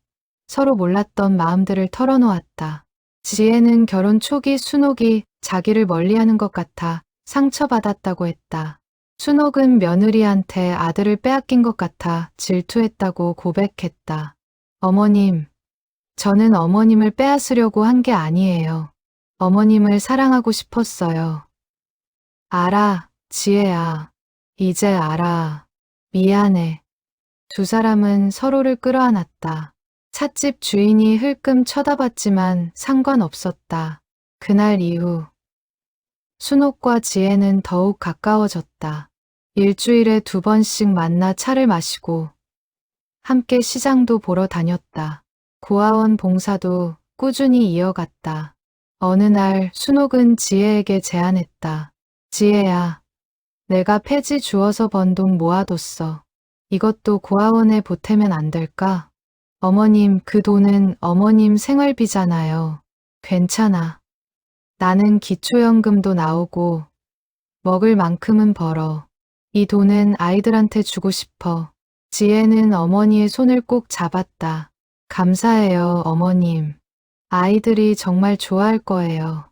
서로 몰랐던 마음들을 털어놓았다. 지혜는 결혼 초기 순옥이 자기를 멀리하는 것 같아 상처받았다고 했다. 순옥은 며느리한테 아들을 빼앗긴 것 같아 질투했다고 고백했다. 어머님, 저는 어머님을 빼앗으려고 한 게 아니에요. 어머님을 사랑하고 싶었어요. 알아, 지혜야. 이제 알아. 미안해. 두 사람은 서로를 끌어안았다. 찻집 주인이 흘끔 쳐다봤지만 상관없었다. 그날 이후 순옥과 지혜는 더욱 가까워졌다. 일주일에 2번씩 만나 차를 마시고 함께 시장도 보러 다녔다. 고아원 봉사도 꾸준히 이어갔다. 어느 날 순옥은 지혜에게 제안했다. 지혜야, 내가 폐지 주워서 번 돈 모아뒀어. 이것도 고아원에 보태면 안 될까? 어머님, 그 돈은 어머님 생활비잖아요. 괜찮아. 나는 기초연금도 나오고 먹을 만큼은 벌어. 이 돈은 아이들한테 주고 싶어. 지혜는 어머니의 손을 꼭 잡았다. 감사해요, 어머님. 아이들이 정말 좋아할 거예요.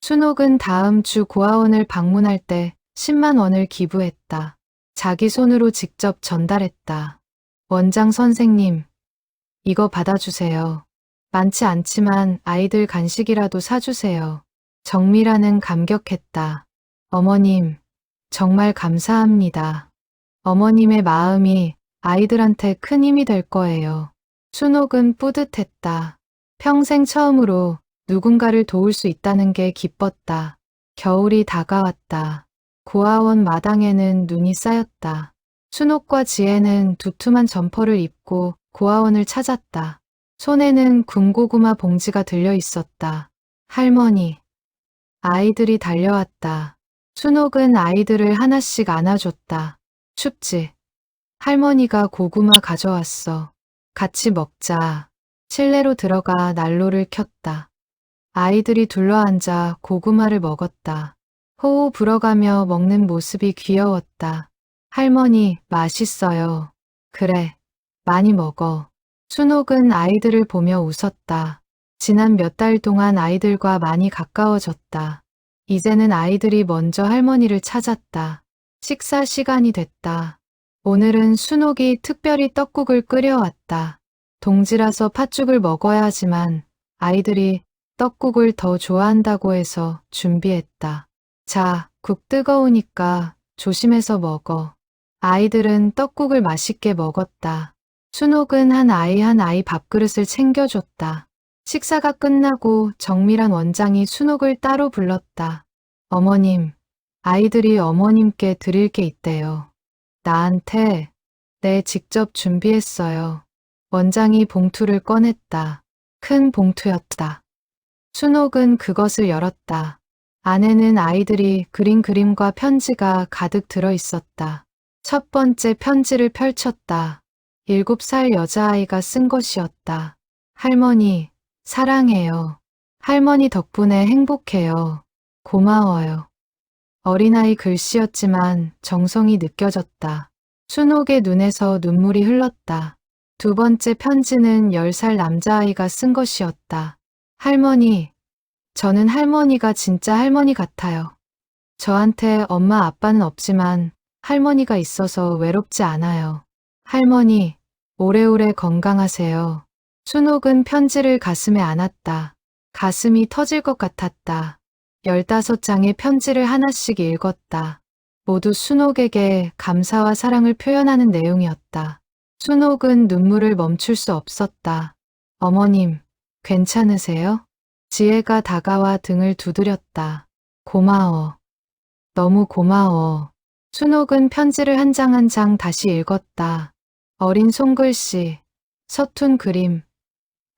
순옥은 다음 주 고아원을 방문할 때 10만 원을 기부했다. 자기 손으로 직접 전달했다. 원장 선생님, 이거 받아주세요. 많지 않지만 아이들 간식이라도 사주세요. 정미라는 감격했다. 어머님, 정말 감사합니다. 어머님의 마음이 아이들한테 큰 힘이 될 거예요. 순옥은 뿌듯했다. 평생 처음으로 누군가를 도울 수 있다는 게 기뻤다. 겨울이 다가왔다. 고아원 마당에는 눈이 쌓였다. 순옥과 지혜는 두툼한 점퍼를 입고 고아원을 찾았다. 손에는 군고구마 봉지가 들려 있었다. 할머니. 아이들이 달려왔다. 순옥은 아이들을 하나씩 안아줬다. 춥지? 할머니가 고구마 가져왔어. 같이 먹자. 실내로 들어가 난로를 켰다. 아이들이 둘러앉아 고구마를 먹었다. 호호 불어가며 먹는 모습이 귀여웠다. 할머니, 맛있어요. 그래, 많이 먹어. 순옥은 아이들을 보며 웃었다. 지난 몇 달 동안 아이들과 많이 가까워졌다. 이제는 아이들이 먼저 할머니를 찾았다. 식사 시간이 됐다. 오늘은 순옥이 특별히 떡국을 끓여왔다. 동지라서 팥죽을 먹어야 하지만 아이들이 떡국을 더 좋아한다고 해서 준비했다. 자, 국 뜨거우니까 조심해서 먹어. 아이들은 떡국을 맛있게 먹었다. 순옥은 한 아이 밥그릇을 챙겨줬다. 식사가 끝나고 정밀한 원장이 순옥을 따로 불렀다. 어머님, 아이들이 어머님께 드릴 게 있대요. 나한테. 네, 직접 준비했어요. 원장이 봉투를 꺼냈다. 큰 봉투였다. 순옥은 그것을 열었다. 안에는 아이들이 그린 그림과 편지가 가득 들어 있었다. 첫 번째 편지를 펼쳤다. 7살 여자아이가 쓴 것이었다. 할머니, 사랑해요. 할머니 덕분에 행복해요. 고마워요. 어린아이 글씨였지만 정성이 느껴졌다. 순옥의 눈에서 눈물이 흘렀다. 두 번째 편지는 10살 남자아이가 쓴 것이었다. 할머니, 저는 할머니가 진짜 할머니 같아요. 저한테 엄마 아빠는 없지만 할머니가 있어서 외롭지 않아요. 할머니, 오래오래 건강하세요. 순옥은 편지를 가슴에 안았다. 가슴이 터질 것 같았다. 15장의 편지를 하나씩 읽었다. 모두 순옥에게 감사와 사랑을 표현하는 내용이었다. 순옥은 눈물을 멈출 수 없었다. 어머님, 괜찮으세요? 지혜가 다가와 등을 두드렸다. 고마워. 너무 고마워. 순옥은 편지를 한 장 한 장 다시 읽었다. 어린 손글씨, 서툰 그림.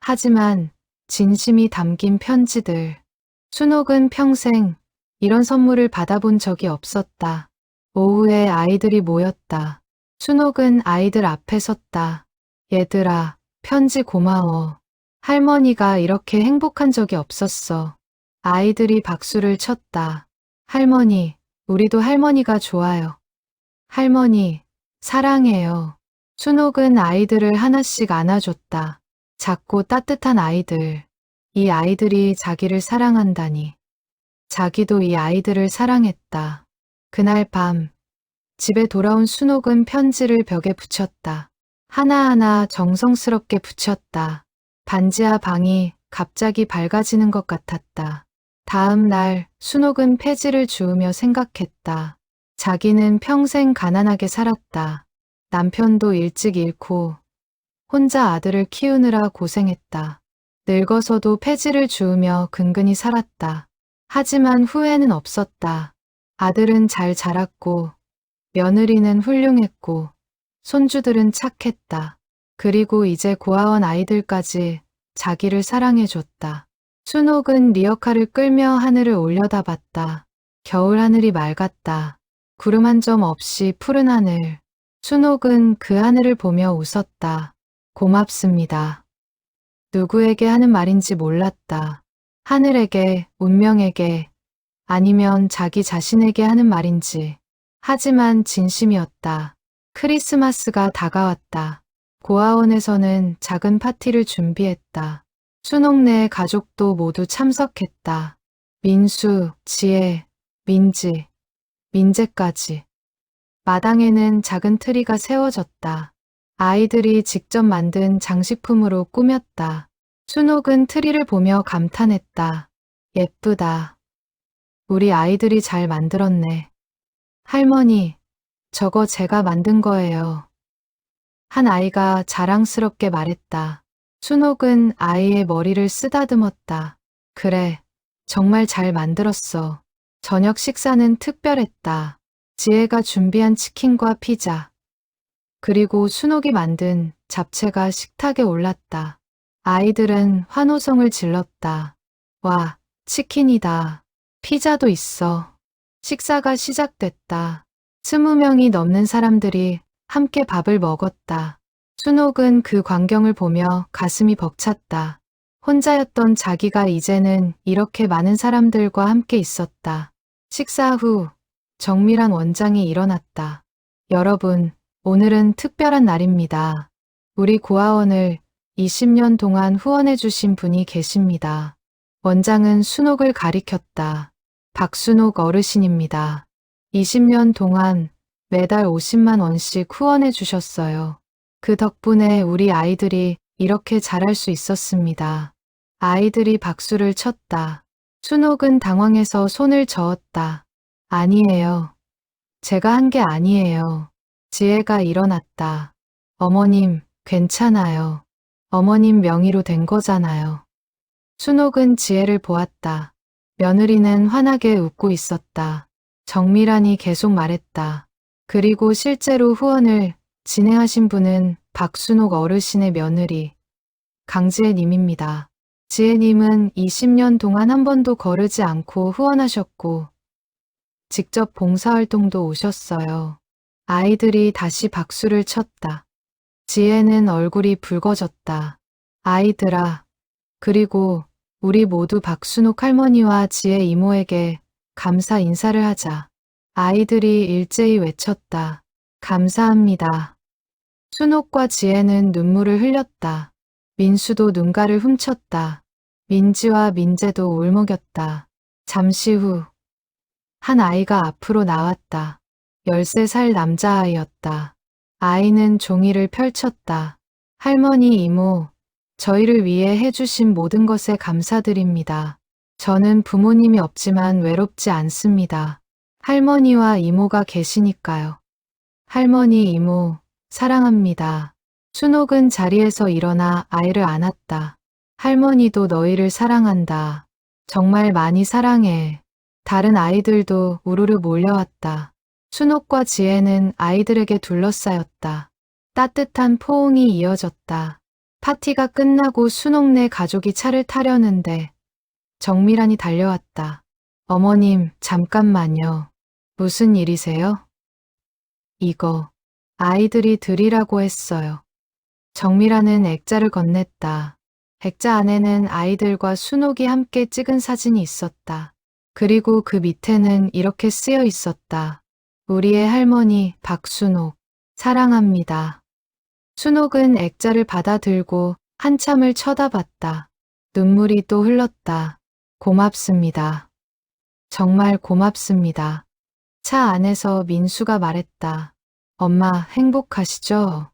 하지만 진심이 담긴 편지들. 순옥은 평생 이런 선물을 받아본 적이 없었다. 오후에 아이들이 모였다. 순옥은 아이들 앞에 섰다. 얘들아, 편지 고마워. 할머니가 이렇게 행복한 적이 없었어. 아이들이 박수를 쳤다. 할머니, 우리도 할머니가 좋아요. 할머니, 사랑해요. 순옥은 아이들을 하나씩 안아줬다. 작고 따뜻한 아이들. 이 아이들이 자기를 사랑한다니. 자기도 이 아이들을 사랑했다. 그날 밤, 집에 돌아온 순옥은 편지를 벽에 붙였다. 하나하나 정성스럽게 붙였다. 반지하 방이 갑자기 밝아지는 것 같았다. 다음 날 순옥은 폐지를 주우며 생각했다. 자기는 평생 가난하게 살았다. 남편도 일찍 잃고 혼자 아들을 키우느라 고생했다. 늙어서도 폐지를 주우며 근근히 살았다. 하지만 후회는 없었다. 아들은 잘 자랐고 며느리는 훌륭했고 손주들은 착했다. 그리고 이제 고아원 아이들까지 자기를 사랑해줬다. 순옥은 리어카를 끌며 하늘을 올려다봤다. 겨울 하늘이 맑았다. 구름 한 점 없이 푸른 하늘. 순옥은 그 하늘을 보며 웃었다. 고맙습니다. 누구에게 하는 말인지 몰랐다. 하늘에게, 운명에게, 아니면 자기 자신에게 하는 말인지. 하지만 진심이었다. 크리스마스가 다가왔다. 고아원에서는 작은 파티를 준비했다. 순옥네 가족도 모두 참석했다. 민수, 지혜, 민지, 민재까지. 마당에는 작은 트리가 세워졌다. 아이들이 직접 만든 장식품으로 꾸몄다. 순옥은 트리를 보며 감탄했다. 예쁘다. 우리 아이들이 잘 만들었네. 할머니, 저거 제가 만든 거예요. 한 아이가 자랑스럽게 말했다. 순옥은 아이의 머리를 쓰다듬었다. 그래, 정말 잘 만들었어. 저녁 식사는 특별했다. 지혜가 준비한 치킨과 피자. 그리고 순옥이 만든 잡채가 식탁에 올랐다. 아이들은 환호성을 질렀다. 와, 치킨이다. 피자도 있어. 식사가 시작됐다. 20명이 넘는 사람들이 함께 밥을 먹었다. 순옥은 그 광경을 보며 가슴이 벅찼다. 혼자였던 자기가 이제는 이렇게 많은 사람들과 함께 있었다. 식사 후 정밀한 원장이 일어났다. 여러분, 오늘은 특별한 날입니다. 우리 고아원을 20년 동안 후원해주신 분이 계십니다. 원장은 순옥을 가리켰다. 박순옥 어르신입니다. 20년 동안 매달 50만 원씩 후원해 주셨어요. 그 덕분에 우리 아이들이 이렇게 자랄 수 있었습니다. 아이들이 박수를 쳤다. 순옥은 당황해서 손을 저었다. 아니에요. 제가 한 게 아니에요. 지혜가 일어났다. 어머님, 괜찮아요. 어머님 명의로 된 거잖아요. 순옥은 지혜를 보았다. 며느리는 환하게 웃고 있었다. 정미란이 계속 말했다. 그리고 실제로 후원을 진행하신 분은 박순옥 어르신의 며느리 강지혜님입니다. 지혜님은 20년 동안 한 번도 거르지 않고 후원하셨고 직접 봉사활동도 오셨어요. 아이들이 다시 박수를 쳤다. 지혜는 얼굴이 붉어졌다. 아이들아, 그리고 우리 모두 박순옥 할머니와 지혜 이모에게 감사 인사를 하자. 아이들이 일제히 외쳤다. 감사합니다. 순옥과 지혜는 눈물을 흘렸다. 민수도 눈가를 훔쳤다. 민지와 민재도 울먹였다. 잠시 후 한 아이가 앞으로 나왔다. 13살 남자아이였다. 아이는 종이를 펼쳤다. 할머니, 이모, 저희를 위해 해주신 모든 것에 감사드립니다. 저는 부모님이 없지만 외롭지 않습니다. 할머니와 이모가 계시니까요. 할머니, 이모, 사랑합니다. 순옥은 자리에서 일어나 아이를 안았다. 할머니도 너희를 사랑한다. 정말 많이 사랑해. 다른 아이들도 우르르 몰려왔다. 순옥과 지혜는 아이들에게 둘러싸였다. 따뜻한 포옹이 이어졌다. 파티가 끝나고 순옥네 가족이 차를 타려는데 정미란이 달려왔다. 어머님, 잠깐만요. 무슨 일이세요? 이거 아이들이 드리라고 했어요. 정미란은 액자를 건넸다. 액자 안에는 아이들과 순옥이 함께 찍은 사진이 있었다. 그리고 그 밑에는 이렇게 쓰여 있었다. 우리의 할머니 박순옥, 사랑합니다. 순옥은 액자를 받아들고 한참을 쳐다봤다. 눈물이 또 흘렀다. 고맙습니다. 정말 고맙습니다. 차 안에서 민수가 말했다. 엄마 행복하시죠?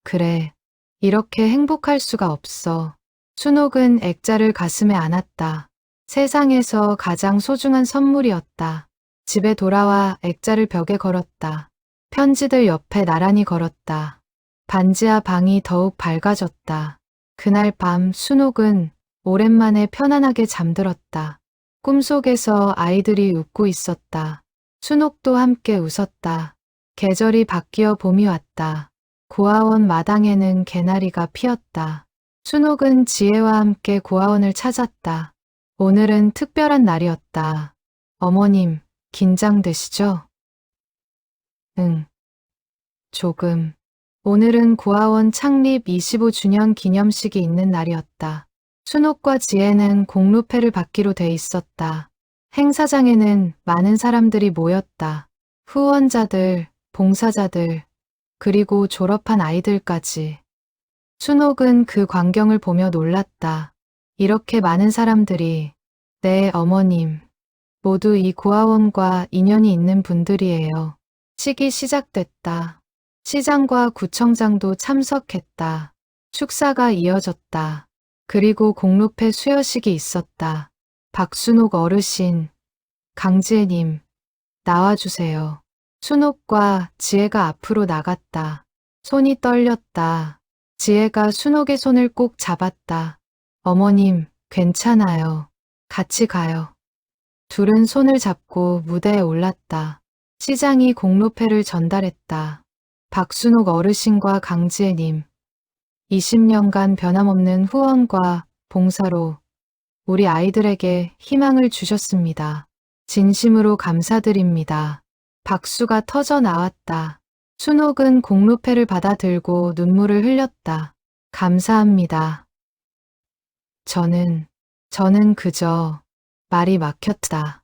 그래, 이렇게 행복할 수가 없어. 순옥은 액자를 가슴에 안았다. 세상에서 가장 소중한 선물이었다. 집에 돌아와 액자를 벽에 걸었다. 편지들 옆에 나란히 걸었다. 반지하 방이 더욱 밝아졌다. 그날 밤 순옥은 오랜만에 편안하게 잠들었다. 꿈속에서 아이들이 웃고 있었다. 순옥도 함께 웃었다. 계절이 바뀌어 봄이 왔다. 고아원 마당에는 개나리가 피었다. 순옥은 지혜와 함께 고아원을 찾았다. 오늘은 특별한 날이었다. 어머님, 긴장되시죠? 응, 조금. 오늘은 고아원 창립 25주년 기념식이 있는 날이었다. 순옥과 지혜는 공로패를 받기로 돼 있었다. 행사장에는 많은 사람들이 모였다. 후원자들, 봉사자들, 그리고 졸업한 아이들까지. 순옥은 그 광경을 보며 놀랐다. 이렇게 많은 사람들이, 네, 어머님, 모두 이 고아원과 인연이 있는 분들이에요. 식이 시작됐다. 시장과 구청장도 참석했다. 축사가 이어졌다. 그리고 공로패 수여식이 있었다. 박순옥 어르신, 강지혜님, 나와주세요. 순옥과 지혜가 앞으로 나갔다. 손이 떨렸다. 지혜가 순옥의 손을 꼭 잡았다. 어머님, 괜찮아요. 같이 가요. 둘은 손을 잡고 무대에 올랐다. 시장이 공로패를 전달했다. 박순옥 어르신과 강지혜님, 20년간 변함없는 후원과 봉사로 우리 아이들에게 희망을 주셨습니다. 진심으로 감사드립니다. 박수가 터져 나왔다. 순옥은 공로패를 받아들고 눈물을 흘렸다. 감사합니다. 저는 그저 말이 막혔다.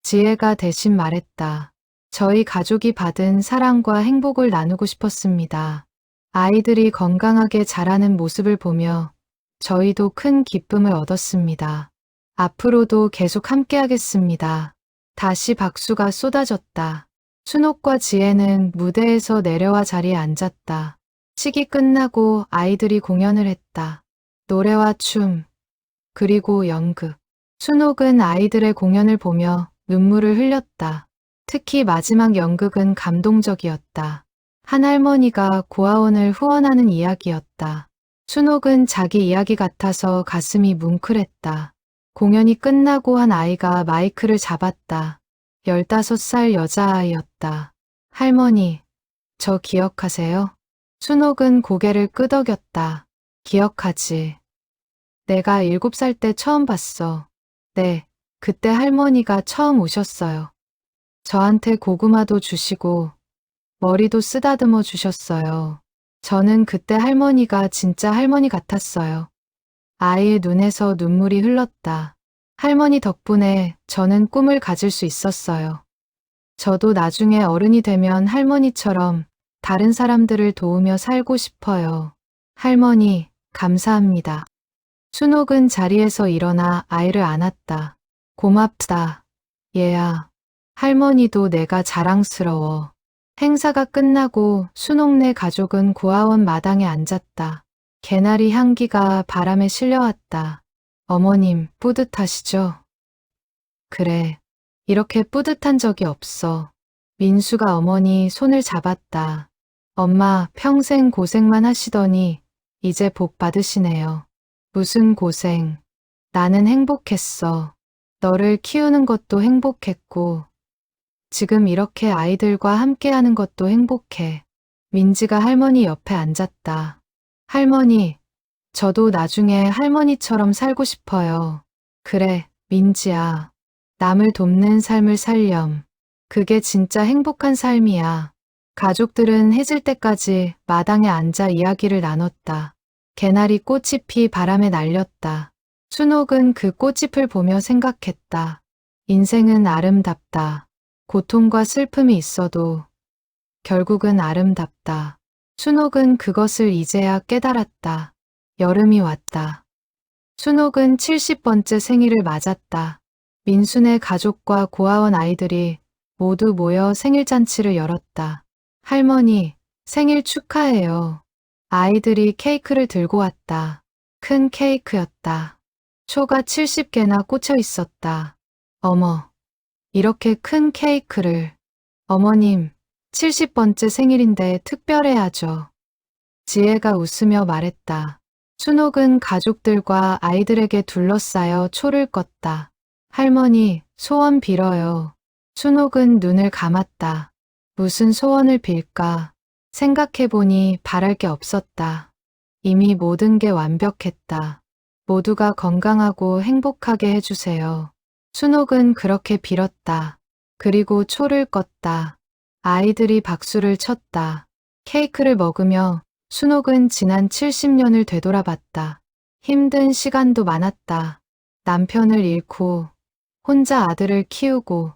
지혜가 대신 말했다. 저희 가족이 받은 사랑과 행복을 나누고 싶었습니다. 아이들이 건강하게 자라는 모습을 보며 저희도 큰 기쁨을 얻었습니다. 앞으로도 계속 함께하겠습니다. 다시 박수가 쏟아졌다. 순옥과 지혜는 무대에서 내려와 자리에 앉았다. 식이 끝나고 아이들이 공연을 했다. 노래와 춤, 그리고 연극. 순옥은 아이들의 공연을 보며 눈물을 흘렸다. 특히 마지막 연극은 감동적이었다. 한 할머니가 고아원을 후원하는 이야기였다. 순옥은 자기 이야기 같아서 가슴이 뭉클했다. 공연이 끝나고 한 아이가 마이크를 잡았다. 15살 여자아이였다. 할머니, 저 기억하세요? 순옥은 고개를 끄덕였다. 기억하지. 내가 7살 때 처음 봤어. 네, 그때 할머니가 처음 오셨어요. 저한테 고구마도 주시고 머리도 쓰다듬어 주셨어요. 저는 그때 할머니가 진짜 할머니 같았어요. 아이의 눈에서 눈물이 흘렀다. 할머니 덕분에 저는 꿈을 가질 수 있었어요. 저도 나중에 어른이 되면 할머니처럼 다른 사람들을 도우며 살고 싶어요. 할머니, 감사합니다. 순옥은 자리에서 일어나 아이를 안았다. 고맙다. 얘야. 할머니도 내가 자랑스러워. 행사가 끝나고 순옥네 가족은 고아원 마당에 앉았다. 개나리 향기가 바람에 실려왔다. 어머님, 뿌듯하시죠? 그래. 이렇게 뿌듯한 적이 없어. 민수가 어머니 손을 잡았다. 엄마, 평생 고생만 하시더니 이제 복 받으시네요. 무슨 고생. 나는 행복했어. 너를 키우는 것도 행복했고, 지금 이렇게 아이들과 함께하는 것도 행복해. 민지가 할머니 옆에 앉았다. 할머니, 저도 나중에 할머니처럼 살고 싶어요. 그래, 민지야. 남을 돕는 삶을 살렴. 그게 진짜 행복한 삶이야. 가족들은 해질 때까지 마당에 앉아 이야기를 나눴다. 개나리 꽃이 피 바람에 날렸다. 순옥은 그 꽃잎을 보며 생각했다. 인생은 아름답다. 고통과 슬픔이 있어도 결국은 아름답다. 순옥은 그것을 이제야 깨달았다. 여름이 왔다. 순옥은 70번째 생일을 맞았다. 민수네 가족과 고아원 아이들이 모두 모여 생일잔치를 열었다. 할머니, 생일 축하해요. 아이들이 케이크를 들고 왔다. 큰 케이크였다. 초가 70개나 꽂혀 있었다. 어머, 이렇게 큰 케이크를. 어머님, 70번째 생일인데 특별해야죠. 지혜가 웃으며 말했다. 순옥은 가족들과 아이들에게 둘러싸여 초를 껐다. 할머니, 소원 빌어요. 순옥은 눈을 감았다. 무슨 소원을 빌까? 생각해보니 바랄 게 없었다. 이미 모든 게 완벽했다. 모두가 건강하고 행복하게 해주세요. 순옥은 그렇게 빌었다. 그리고 초를 껐다. 아이들이 박수를 쳤다. 케이크를 먹으며 순옥은 지난 70년을 되돌아봤다. 힘든 시간도 많았다. 남편을 잃고 혼자 아들을 키우고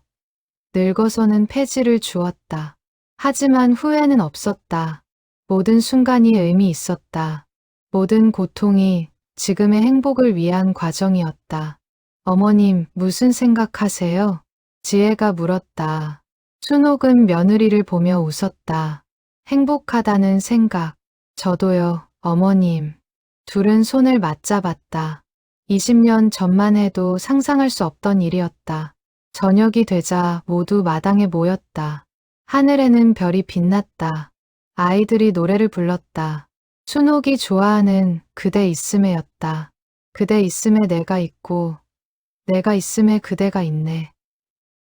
늙어서는 폐지를 주었다. 하지만 후회는 없었다. 모든 순간이 의미 있었다. 모든 고통이 지금의 행복을 위한 과정이었다. 어머님, 무슨 생각하세요? 지혜가 물었다. 순옥은 며느리를 보며 웃었다. 행복하다는 생각. 저도요, 어머님. 둘은 손을 맞잡았다. 20년 전만 해도 상상할 수 없던 일이었다. 저녁이 되자 모두 마당에 모였다. 하늘에는 별이 빛났다. 아이들이 노래를 불렀다. 순옥이 좋아하는 그대 있음에였다. 그대 있음에 내가 있고 내가 있음에 그대가 있네.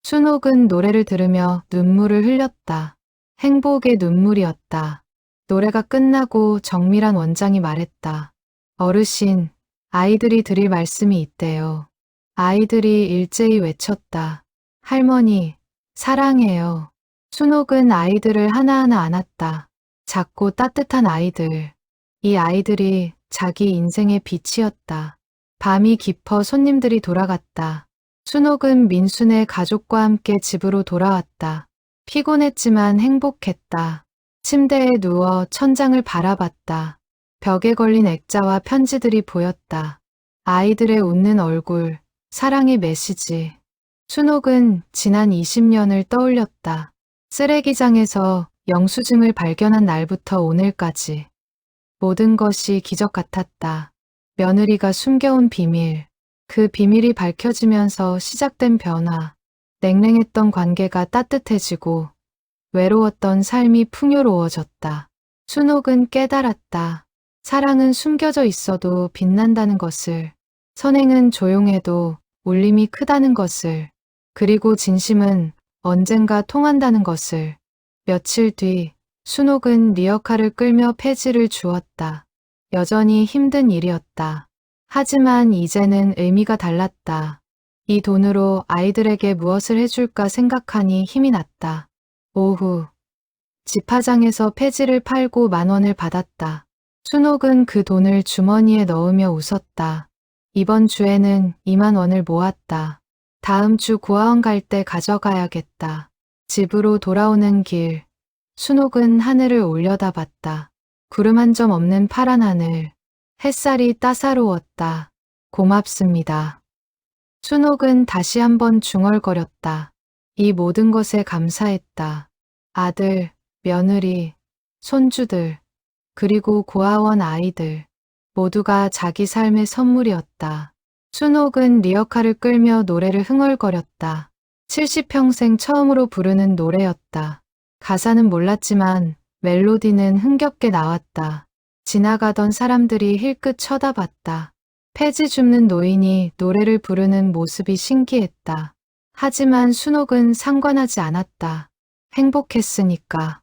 순옥은 노래를 들으며 눈물을 흘렸다. 행복의 눈물이었다. 노래가 끝나고 정밀한 원장이 말했다. 어르신, 아이들이 드릴 말씀이 있대요. 아이들이 일제히 외쳤다. 할머니, 사랑해요. 순옥은 아이들을 하나하나 안았다. 작고 따뜻한 아이들. 이 아이들이 자기 인생의 빛이었다. 밤이 깊어 손님들이 돌아갔다. 순옥은 민수네 가족과 함께 집으로 돌아왔다. 피곤했지만 행복했다. 침대에 누워 천장을 바라봤다. 벽에 걸린 액자와 편지들이 보였다. 아이들의 웃는 얼굴, 사랑의 메시지. 순옥은 지난 20년을 떠올렸다. 쓰레기장에서 영수증을 발견한 날부터 오늘까지. 모든 것이 기적 같았다. 며느리가 숨겨온 비밀, 그 비밀이 밝혀지면서 시작된 변화, 냉랭했던 관계가 따뜻해지고 외로웠던 삶이 풍요로워졌다. 순옥은 깨달았다. 사랑은 숨겨져 있어도 빛난다는 것을, 선행은 조용해도 울림이 크다는 것을, 그리고 진심은 언젠가 통한다는 것을. 며칠 뒤 순옥은 리어카를 끌며 폐지를 주었다. 여전히 힘든 일이었다. 하지만 이제는 의미가 달랐다. 이 돈으로 아이들에게 무엇을 해줄까 생각하니 힘이 났다. 오후, 집화장에서 폐지를 팔고 10,000원을 받았다. 순옥은 그 돈을 주머니에 넣으며 웃었다. 이번 주에는 20,000원을 모았다. 다음 주 고아원 갈 때 가져가야겠다. 집으로 돌아오는 길, 순옥은 하늘을 올려다봤다. 구름 한 점 없는 파란 하늘, 햇살이 따사로웠다. 고맙습니다. 순옥은 다시 한번 중얼거렸다. 이 모든 것에 감사했다. 아들, 며느리, 손주들, 그리고 고아원 아이들, 모두가 자기 삶의 선물이었다. 순옥은 리어카를 끌며 노래를 흥얼거렸다. 70평생 처음으로 부르는 노래였다. 가사는 몰랐지만 멜로디는 흥겹게 나왔다. 지나가던 사람들이 힐끗 쳐다봤다. 폐지 줍는 노인이 노래를 부르는 모습이 신기했다. 하지만 순옥은 상관하지 않았다. 행복했으니까.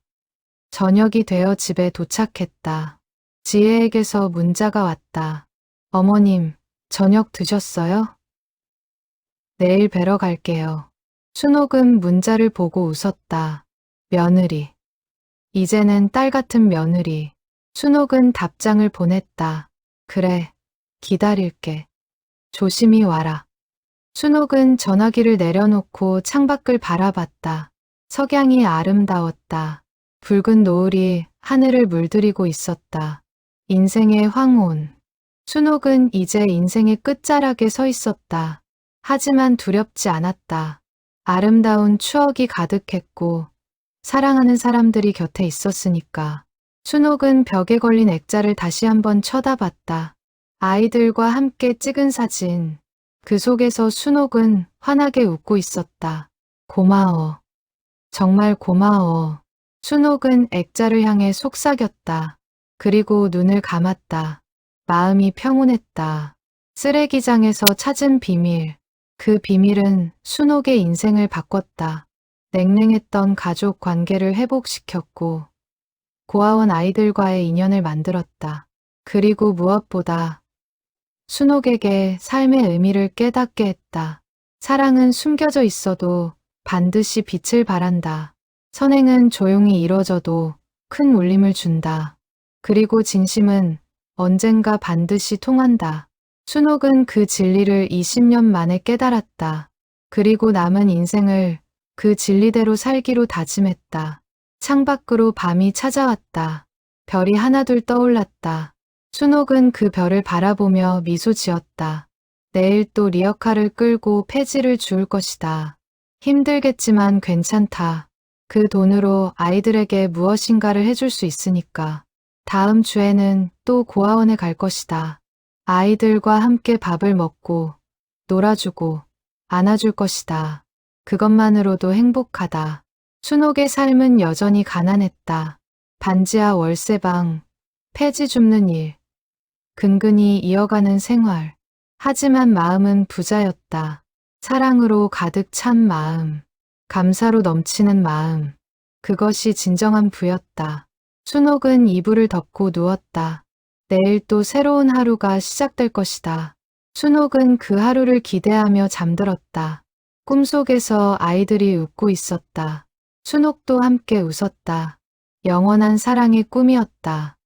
저녁이 되어 집에 도착했다. 지혜에게서 문자가 왔다. 어머님, 저녁 드셨어요? 내일 뵈러 갈게요. 순옥은 문자를 보고 웃었다. 며느리. 이제는 딸 같은 며느리. 순옥은 답장을 보냈다. 그래, 기다릴게. 조심히 와라. 순옥은 전화기를 내려놓고 창밖을 바라봤다. 석양이 아름다웠다. 붉은 노을이 하늘을 물들이고 있었다. 인생의 황혼. 순옥은 이제 인생의 끝자락에 서 있었다. 하지만 두렵지 않았다. 아름다운 추억이 가득했고 사랑하는 사람들이 곁에 있었으니까. 순옥은 벽에 걸린 액자를 다시 한번 쳐다봤다. 아이들과 함께 찍은 사진. 그 속에서 순옥은 환하게 웃고 있었다. 고마워. 정말 고마워. 순옥은 액자를 향해 속삭였다. 그리고 눈을 감았다. 마음이 평온했다. 쓰레기장에서 찾은 비밀. 그 비밀은 순옥의 인생을 바꿨다. 냉랭했던 가족 관계를 회복시켰고 고아원 아이들과의 인연을 만들었다. 그리고 무엇보다 순옥에게 삶의 의미를 깨닫게 했다. 사랑은 숨겨져 있어도 반드시 빛을 발한다. 선행은 조용히 이뤄져도 큰 울림을 준다. 그리고 진심은 언젠가 반드시 통한다. 순옥은 그 진리를 20년 만에 깨달았다. 그리고 남은 인생을 그 진리대로 살기로 다짐했다. 창밖으로 밤이 찾아왔다. 별이 하나둘 떠올랐다. 순옥은 그 별을 바라보며 미소 지었다. 내일 또 리어카를 끌고 폐지를 주울 것이다. 힘들겠지만 괜찮다. 그 돈으로 아이들에게 무엇인가를 해줄 수 있으니까. 다음 주에는 또 고아원에 갈 것이다. 아이들과 함께 밥을 먹고 놀아주고 안아줄 것이다. 그것만으로도 행복하다. 순옥의 삶은 여전히 가난했다. 반지하 월세방, 폐지 줍는 일, 근근히 이어가는 생활. 하지만 마음은 부자였다. 사랑으로 가득 찬 마음, 감사로 넘치는 마음. 그것이 진정한 부였다. 순옥은 이불을 덮고 누웠다. 내일 또 새로운 하루가 시작될 것이다. 순옥은 그 하루를 기대하며 잠들었다. 꿈속에서 아이들이 웃고 있었다. 순옥도 함께 웃었다. 영원한 사랑의 꿈이었다.